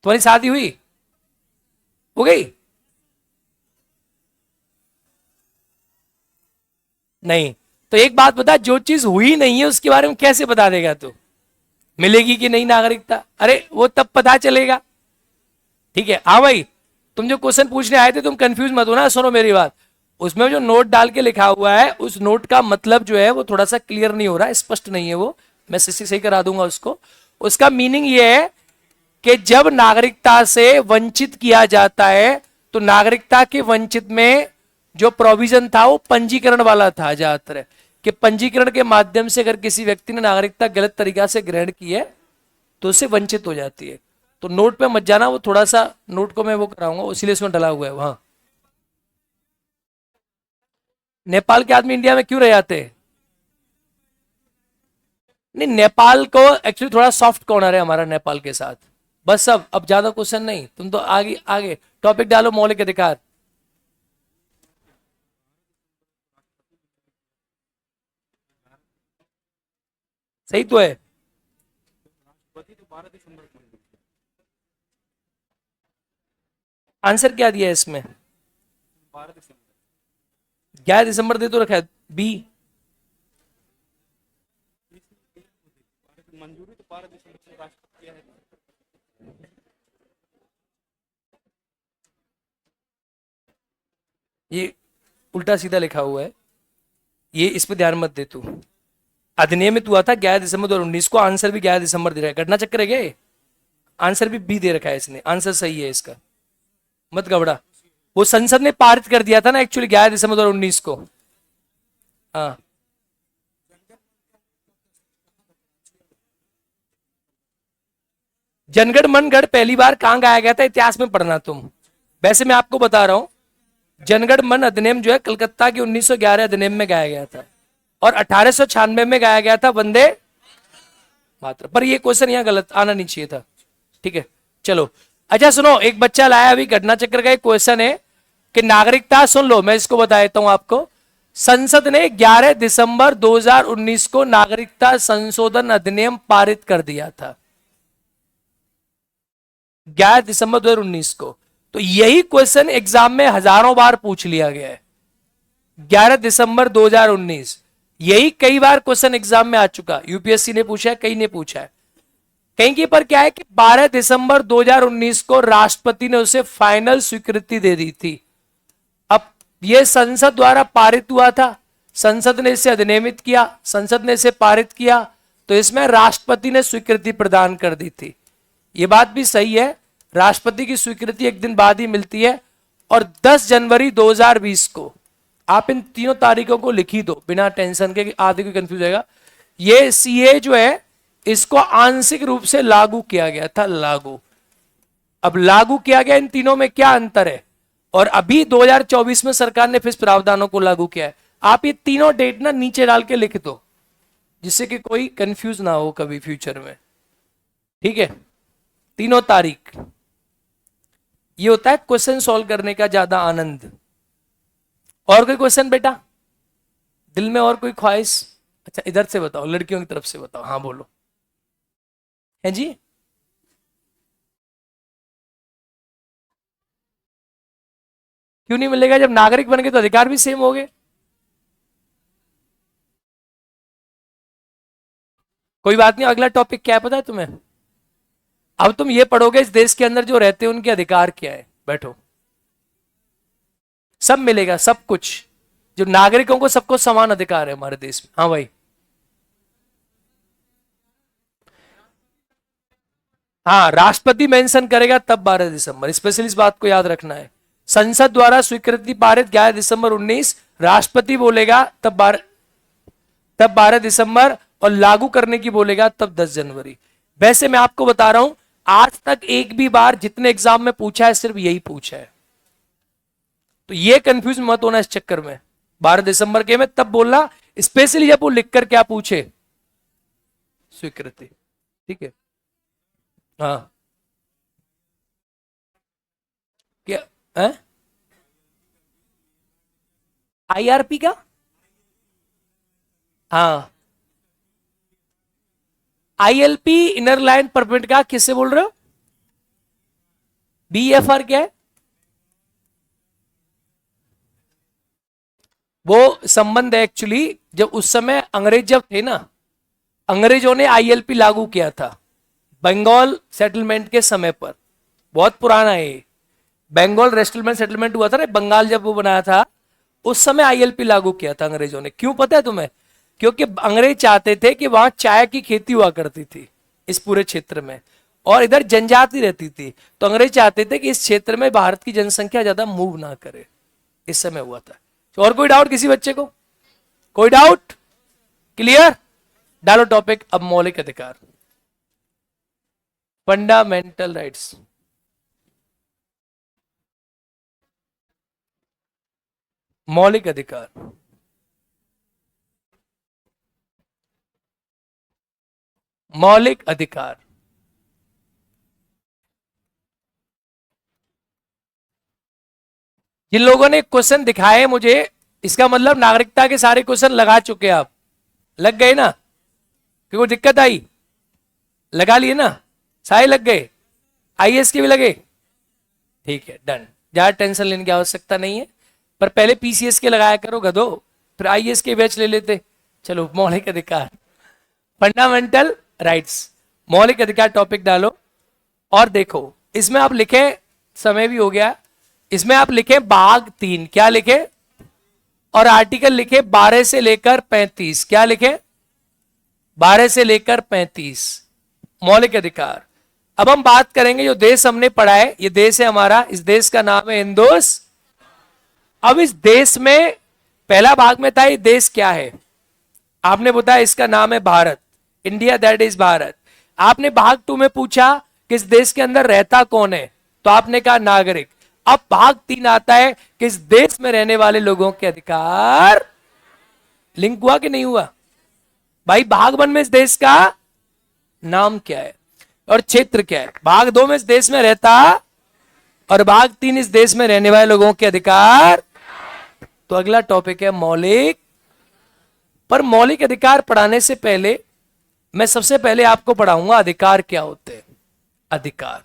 तुम्हारी शादी हुई हो गई? नहीं तो एक बात बता, जो चीज हुई नहीं है उसके बारे में कैसे बता देगा तू? मिलेगी कि नहीं नागरिकता? अरे वो तब पता चलेगा, ठीक है। हाँ भाई, तुम जो क्वेश्चन पूछने आए थे तुम कंफ्यूज मत होना, सुनो मेरी बात। उसमें जो नोट डाल के लिखा हुआ है उस नोट का मतलब जो है वो थोड़ा सा क्लियर नहीं हो रहा है, स्पष्ट नहीं है वो, मैं सही करा दूंगा उसको। उसका मीनिंग ये है कि जब नागरिकता से वंचित किया जाता है तो नागरिकता के वंचित में जो प्रोविजन था वो पंजीकरण वाला था ज्यादातर, कि पंजीकरण के माध्यम से अगर किसी व्यक्ति ने नागरिकता गलत तरीका से ग्रहण की है तो उससे वंचित हो जाती है। तो नोट पे मत जाना, वो थोड़ा सा नोट को मैं वो कराऊंगा, इसीलिए इसमें डला हुआ है वहां। नेपाल के आदमी इंडिया में क्यों रह जाते हैं? नहीं, नेपाल को एक्चुअली थोड़ा सॉफ्ट कॉर्नर है हमारा नेपाल के साथ, बस। अब ज्यादा क्वेश्चन नहीं, तुम तो आगे आगे टॉपिक डालो, मौलिक अधिकार। सही तो है। आंसर क्या दिया है इसमें? 11 दिसंबर दे तो रखा है बी। ये उल्टा सीधा लिखा हुआ है, ये इस पे ध्यान मत दे तू। अधिनियम में तू आता 11 दिसंबर 2019 को, आंसर भी 11 दिसंबर दे रहा है, घटना चक्र है क्या? आंसर भी बी दे रखा है इसने, आंसर सही है इसका, मत घबरा। वो संसद ने पारित कर दिया था ना एक्चुअली 11 दिसंबर 2019 को। हाँ जनगण मनगढ़ पहली बार कहां गाया गया था? इतिहास में पढ़ना तुम। वैसे मैं आपको बता रहा हूं, जनगण मन अधिनियम जो है कलकत्ता के 1911 अधिनियम में गाया गया था और 1896 में गाया गया था वंदे मातरम। पर ये क्वेश्चन यहाँ गलत आना नहीं चाहिए था, ठीक है। चलो अच्छा सुनो, एक बच्चा लाया अभी घटना चक्र का एक क्वेश्चन है कि नागरिकता, सुन लो मैं इसको बता देता हूं आपको। संसद ने 11 दिसंबर 2019 को नागरिकता संशोधन अधिनियम पारित कर दिया था, 11 दिसंबर 2019 को। तो यही क्वेश्चन एग्जाम में हजारों बार पूछ लिया गया है, 11 दिसंबर 2019। यही कई बार क्वेश्चन एग्जाम में आ चुका, यूपीएससी ने पूछा है, कई ने पूछा है। कहीं के पर क्या है कि 12 दिसंबर 2019 को राष्ट्रपति ने उसे फाइनल स्वीकृति दे दी थी। अब यह संसद द्वारा पारित हुआ था, संसद ने इसे अधिनियमित किया, संसद ने इसे पारित किया, तो इसमें राष्ट्रपति ने स्वीकृति प्रदान कर दी थी। यह बात भी सही है, राष्ट्रपति की स्वीकृति एक दिन बाद ही मिलती है। और 10 जनवरी 2020 को आप इन तीनों तारीखों को लिख ही दो बिना टेंशन के कि आदमी को कंफ्यूज होगा। ये सीए जो है इसको आंशिक रूप से लागू किया गया था, लागू। अब लागू किया गया, इन तीनों में क्या अंतर है? और अभी 2024 में सरकार ने फिर प्रावधानों को लागू किया है। आप ये तीनों डेट ना नीचे डाल के लिख दो, जिससे कि कोई कंफ्यूज ना हो कभी फ्यूचर में, ठीक है? तीनों तारीख। ये होता है क्वेश्चन सॉल्व करने का ज्यादा आनंद। और कोई क्वेश्चन बेटा दिल में, और कोई ख्वाहिश? अच्छा इधर से बताओ, लड़कियों की तरफ से बताओ, हाँ बोलो। है जी? क्यों नहीं मिलेगा? जब नागरिक बन गए तो अधिकार भी सेम हो गए। कोई बात नहीं, अगला टॉपिक क्या है पता है तुम्हें? अब तुम ये पढ़ोगे इस देश के अंदर जो रहते हैं उनके अधिकार क्या है। बैठो, सब मिलेगा, सब कुछ। जो नागरिकों को सबको समान अधिकार है हमारे देश में। हाँ भाई। हाँ, राष्ट्रपति मेंशन करेगा तब 12 दिसंबर, स्पेशली इस बात को याद रखना है। संसद द्वारा स्वीकृति पारित 11 दिसंबर 19, राष्ट्रपति बोलेगा तब 12 दिसंबर, और लागू करने की बोलेगा तब 10 जनवरी। वैसे मैं आपको बता रहा हूं, आज तक एक भी बार जितने एग्जाम में पूछा है सिर्फ यही पूछा है। तो ये कंफ्यूज मत होना इस चक्कर में। 12 दिसंबर के में तब बोलना, स्पेशली जब वो लिखकर क्या पूछे, स्वीकृति। ठीक है? हाँ। क्या है? आईआरपी का? हाँ, आईएलपी इनर लाइन परमिट का किससे बोल रहे हो? बीएफआर क्या है? वो संबंध है एक्चुअली, जब उस समय अंग्रेज जब थे ना, अंग्रेजों ने आईएलपी लागू किया था बंगाल सेटलमेंट के समय पर। बहुत पुराना है ये। बंगाल रेस्टलमेंट सेटलमेंट हुआ था ना, बंगाल जब वो बनाया था, उस समय आईएलपी लागू किया था अंग्रेजों ने। क्यों पता है तुम्हें? क्योंकि अंग्रेज चाहते थे कि वहां चाय की खेती हुआ करती थी इस पूरे क्षेत्र में, और इधर जनजाति रहती थी। तो अंग्रेज चाहते थे कि इस क्षेत्र में भारत की जनसंख्या ज्यादा मूव ना करे। इस समय हुआ था। तो और कोई डाउट किसी बच्चे को? कोई डाउट? क्लियर? डालो टॉपिक अब, मौलिक अधिकार, फंडामेंटल राइट्स। मौलिक अधिकार, मौलिक अधिकार। जिन लोगों ने क्वेश्चन दिखाए मुझे, इसका मतलब नागरिकता के सारे क्वेश्चन लगा चुके आप। लग गए ना? कि कोई दिक्कत आई? लगा लिए ना? सारे लग गए? आईएएस के भी लगे? ठीक है, डन। ज्यादा टेंशन लेने की आवश्यकता नहीं है। पर पहले पीसीएस के लगाया करो गधो, फिर आईएएस के बैच ले लेते। चलो, मौलिक अधिकार, फंडामेंटल राइट्स, मौलिक अधिकार टॉपिक डालो। और देखो, इसमें आप लिखे, समय भी हो गया, इसमें आप लिखे भाग 3, क्या लिखे? और आर्टिकल लिखे 12 से लेकर 35। क्या लिखे? 12 से लेकर 35 मौलिक अधिकार। अब हम बात करेंगे, जो देश हमने पढ़ा है, ये देश है हमारा, इस देश का नाम है हिंदुस्तान। अब इस देश में पहला भाग में था ये देश क्या है, आपने बताया इसका नाम है Bharat, India, that is Bharat. आपने भाग 2 में पूछा कि इस देश के अंदर रहता कौन है, तो आपने कहा नागरिक। अब भाग 3 आता है कि इस देश में रहने वाले लोगों के अधिकार। लिंक हुआ कि नहीं हुआ भाई? भाग 1 में इस देश का नाम क्या है और क्षेत्र क्या है, भाग 2 में इस देश में रहता, और भाग 3 इस देश में रहने वाले लोगों के अधिकार। तो अगला टॉपिक है मौलिक। पर मौलिक अधिकार पढ़ाने से पहले मैं सबसे पहले आपको पढ़ाऊंगा अधिकार क्या होते हैं। अधिकार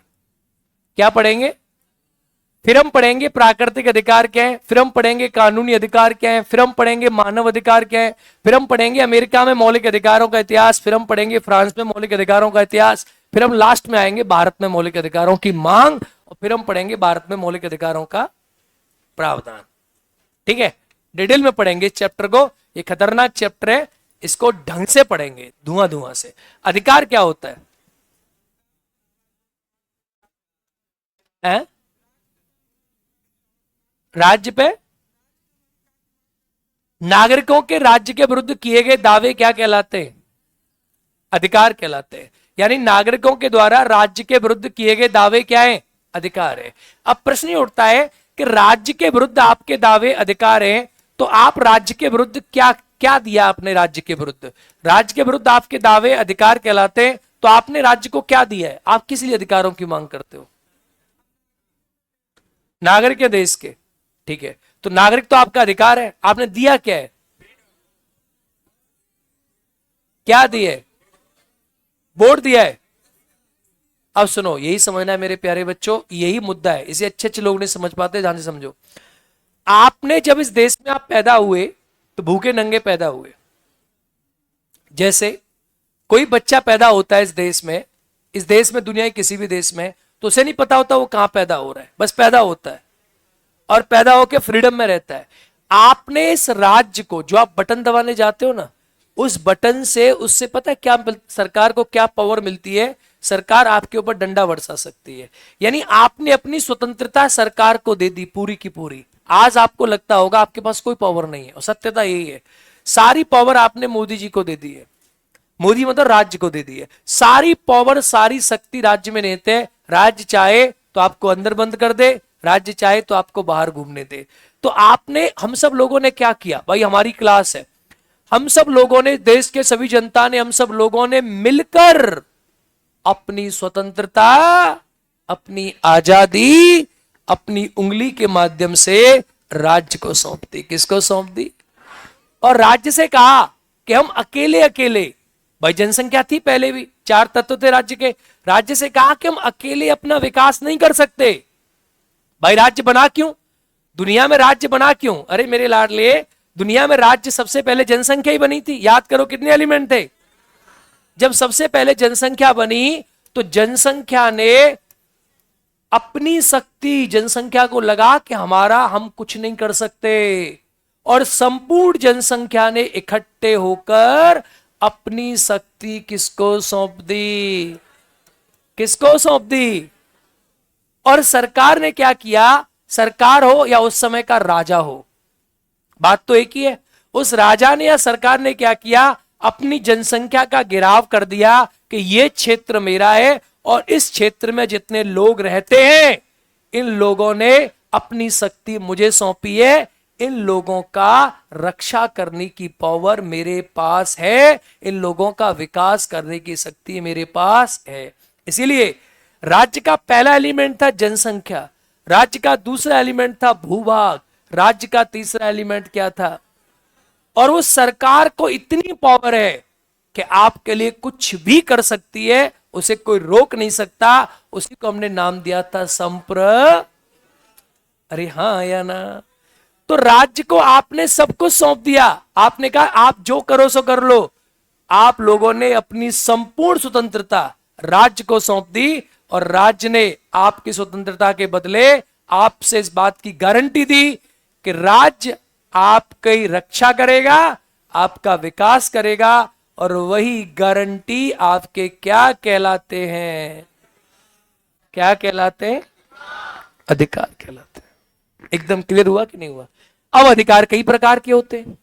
क्या पढ़ेंगे? फिर हम पढ़ेंगे प्राकृतिक अधिकार क्या है, फिर हम पढ़ेंगे कानूनी अधिकार क्या है, फिर हम पढ़ेंगे मानव अधिकार क्या है, फिर हम पढ़ेंगे अमेरिका में मौलिक अधिकारों का इतिहास, फिर हम पढ़ेंगे फ्रांस में मौलिक अधिकारों का इतिहास, फिर हम लास्ट में आएंगे भारत में मौलिक अधिकारों की मांग, और फिर हम पढ़ेंगे भारत में मौलिक अधिकारों का प्रावधान। ठीक है? डिटेल में पढ़ेंगे इस चैप्टर को। ये खतरनाक चैप्टर है, इसको ढंग से पढ़ेंगे, धुआं धुआं से। अधिकार क्या होता है? राज्य पे नागरिकों के राज्य के विरुद्ध किए गए दावे क्या कहलाते हैं? अधिकार कहलाते हैं। यानी नागरिकों के द्वारा राज्य के विरुद्ध किए गए दावे क्या है? अधिकार है। अब प्रश्न ये उठता है कि राज्य के विरुद्ध आपके दावे अधिकार हैं, तो आप राज्य के विरुद्ध क्या क्या दिया? आपने राज्य के विरुद्ध, राज्य के विरुद्ध आपके दावे अधिकार कहलाते हैं, तो आपने राज्य को क्या दिया है? आप किस लिए अधिकारों की मांग करते हो? नागरिक है देश के, ठीक है, तो नागरिक तो आपका अधिकार है, आपने दिया क्या है? क्या दिया? वोट दिया है। अब सुनो, यही समझना है मेरे प्यारे बच्चों, यही मुद्दा है, इसे अच्छे अच्छे लोग नहीं समझ पाते, ध्यान से समझो। आपने जब इस देश में आप पैदा हुए तो भूखे नंगे पैदा हुए। जैसे कोई बच्चा पैदा होता है इस देश में दुनिया के किसी भी देश में, तो उसे नहीं पता होता वो कहां पैदा हो रहा है, बस पैदा होता है और पैदा होकर फ्रीडम में रहता है। आपने इस राज्य को, जो आप बटन दबाने जाते हो ना, उस बटन से उससे पता है क्या सरकार को क्या पावर मिलती है? सरकार आपके ऊपर डंडा बरसा सकती है। यानी आपने अपनी स्वतंत्रता सरकार को दे दी पूरी की पूरी। आज आपको लगता होगा आपके पास कोई पावर नहीं है, और सत्यता यही है, सारी पावर आपने मोदी जी को दे दी है। मोदी मतलब राज्य को दे दी है, सारी पावर सारी शक्ति राज्य में रहते हैं। राज्य चाहे तो आपको अंदर बंद कर दे, राज्य चाहे तो आपको बाहर घूमने दे। तो आपने, हम सब लोगों ने क्या किया भाई? हमारी क्लास है, हम सब लोगों ने, देश के सभी जनता ने, हम सब लोगों ने मिलकर अपनी स्वतंत्रता, अपनी आजादी अपनी उंगली के माध्यम से राज्य को सौंप दी। किसको सौंप दी? और राज्य से कहा कि हम अकेले अकेले, भाई जनसंख्या थी पहले भी, 4 तत्व थे राज्य के, राज्य से कहा कि हम अकेले अपना विकास नहीं कर सकते। भाई राज्य बना क्यों? दुनिया में राज्य बना क्यों? अरे मेरे लाडले, दुनिया में राज्य सबसे पहले जनसंख्या ही बनी थी। याद करो कितने एलिमेंट थे? जब सबसे पहले जनसंख्या बनी तो जनसंख्या ने अपनी शक्ति जनसंख्या को लगा कि हमारा, हम कुछ नहीं कर सकते, और संपूर्ण जनसंख्या ने इकट्ठे होकर अपनी शक्ति किसको सौंप दी? किसको सौंप दी? और सरकार ने क्या किया? सरकार हो या उस समय का राजा हो, बात तो एक ही है। उस राजा ने या सरकार ने क्या किया? अपनी जनसंख्या का गिराव कर दिया कि ये क्षेत्र मेरा है, और इस क्षेत्र में जितने लोग रहते हैं, इन लोगों ने अपनी शक्ति मुझे सौंपी है, इन लोगों का रक्षा करने की पावर मेरे पास है, इन लोगों का विकास करने की शक्ति मेरे पास है। इसीलिए राज्य का पहला एलिमेंट था जनसंख्या, राज्य का दूसरा एलिमेंट था भूभाग, राज्य का तीसरा एलिमेंट क्या था? और वो सरकार को इतनी पावर है कि आपके लिए कुछ भी कर सकती है, उसे कोई रोक नहीं सकता। उसी को हमने नाम दिया था अरे हाँ या ना? तो राज्य को आपने सब कुछ सौंप दिया, आपने कहा आप जो करो सो कर लो। आप लोगों ने अपनी संपूर्ण स्वतंत्रता राज्य को सौंप दी, और राज्य ने आपकी स्वतंत्रता के बदले आपसे इस बात की गारंटी दी कि राज्य आपकी रक्षा करेगा, आपका विकास करेगा, और वही गारंटी आपके क्या कहलाते हैं? क्या कहलाते हैं? अधिकार कहलाते हैं। एकदम क्लियर हुआ कि नहीं हुआ? अब अधिकार कई प्रकार के होते हैं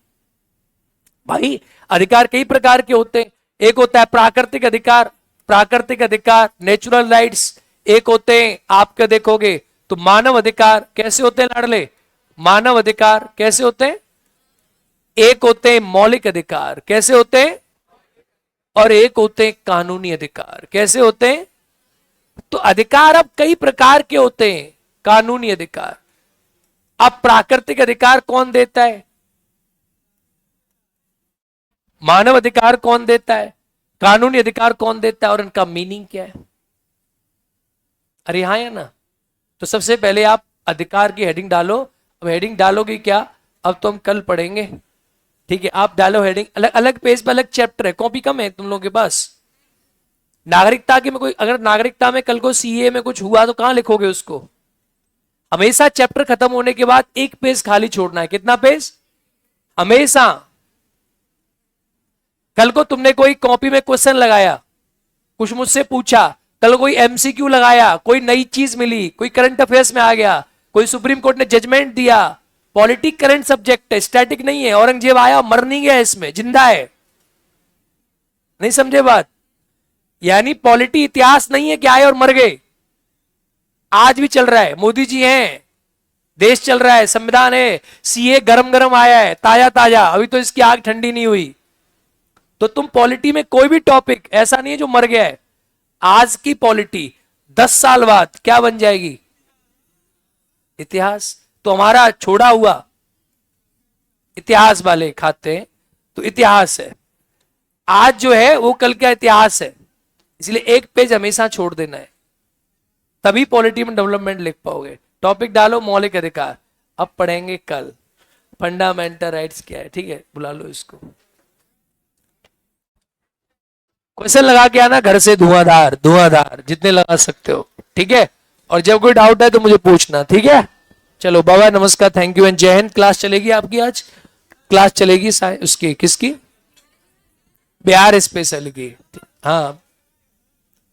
भाई, अधिकार कई प्रकार के होते हैं। एक होता है प्राकृतिक अधिकार, प्राकृतिक अधिकार नेचुरल राइट्स। एक होते हैं आपके देखोगे तो मानव अधिकार। कैसे होते हैं लाडले? मानव अधिकार कैसे होते हैं? एक होते हैं मौलिक अधिकार। कैसे होते हैं? और एक होते हैं कानूनी अधिकार। कैसे होते हैं? तो अधिकार अब कई प्रकार के होते हैं। कानूनी अधिकार, अब प्राकृतिक अधिकार कौन देता है? मानव अधिकार कौन देता है? कानूनी अधिकार कौन देता है? और इनका मीनिंग क्या है? अरे हाँ या ना? तो सबसे पहले आप अधिकार की हेडिंग डालो। अब हेडिंग डालोगे क्या? अब तो हम कल पढ़ेंगे, ठीक है? आप डालो हेडिंग, अलग अलग पेज पर अलग चैप्टर है, कॉपी कम है तुम लोगों के पास। नागरिकता के में कोई, अगर नागरिकता में कल को सीए में कुछ हुआ तो कहां लिखोगे उसको? हमेशा चैप्टर खत्म होने के बाद एक पेज खाली छोड़ना है। कितना पेज? हमेशा। कल को तुमने कोई कॉपी में क्वेश्चन लगाया, कुछ मुझसे पूछा, कल कोई एमसीक्यू लगाया, कोई नई चीज मिली, कोई करंट अफेयर्स में आ गया, कोई सुप्रीम कोर्ट ने जजमेंट दिया, पॉलिटी करंट सब्जेक्ट है, स्टैटिक नहीं है। औरंगजेब आया, मर नहीं गया, इसमें जिंदा है। नहीं समझे बात? यानी पॉलिटी इतिहास नहीं है कि आए और मर गए, आज भी चल रहा है। मोदी जी हैं, देश चल रहा है, संविधान है, सीए गरम गरम आया है, ताजा ताजा, अभी तो इसकी आग ठंडी नहीं हुई। तो तुम पॉलिटी में कोई भी टॉपिक ऐसा नहीं है जो मर गया है। आज की पॉलिटी 10 साल बाद क्या बन जाएगी? इतिहास। तो हमारा छोड़ा हुआ इतिहास वाले खाते हैं, तो इतिहास है। आज जो है वो कल का इतिहास है, इसलिए एक पेज हमेशा छोड़ देना है, तभी पॉलिटी में डेवलपमेंट लिख पाओगे। टॉपिक डालो मौलिक अधिकार, अब पढ़ेंगे कल फंडामेंटल राइट्स क्या है, ठीक है? बुला लो इसको। क्वेश्चन लगा के आना घर से, धुआंधार धुआंधार जितने लगा सकते हो, ठीक है? और जब कोई डाउट है तो मुझे पूछना, ठीक है? चलो बाबा, नमस्कार, थैंक यू एंड जय हिंद। क्लास चलेगी आपकी आज? क्लास चलेगी उसकी, किसकी? बिहार स्पेशल की। हाँ,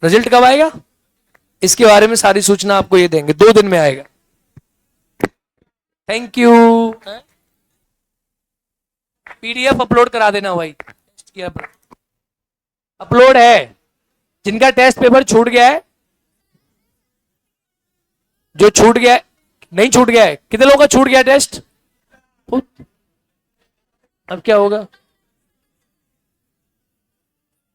रिजल्ट कब आएगा इसके बारे में सारी सूचना आपको ये देंगे, 2 दिन में आएगा। Thank you. पीडीएफ अपलोड करा देना भाई, अपलोड है। जिनका टेस्ट पेपर छूट गया है, जो छूट गया है, नहीं छूट गया है, कितने लोगों का छूट गया टेस्ट? अब क्या होगा?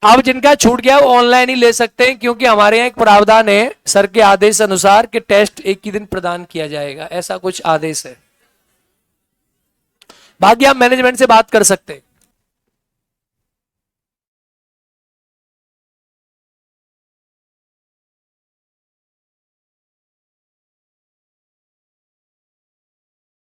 अब जिनका छूट गया वो ऑनलाइन ही ले सकते हैं, क्योंकि हमारे यहाँ एक प्रावधान है सर के आदेश अनुसार कि टेस्ट एक ही दिन प्रदान किया जाएगा, ऐसा कुछ आदेश है। बाकी आप मैनेजमेंट से बात कर सकते हैं।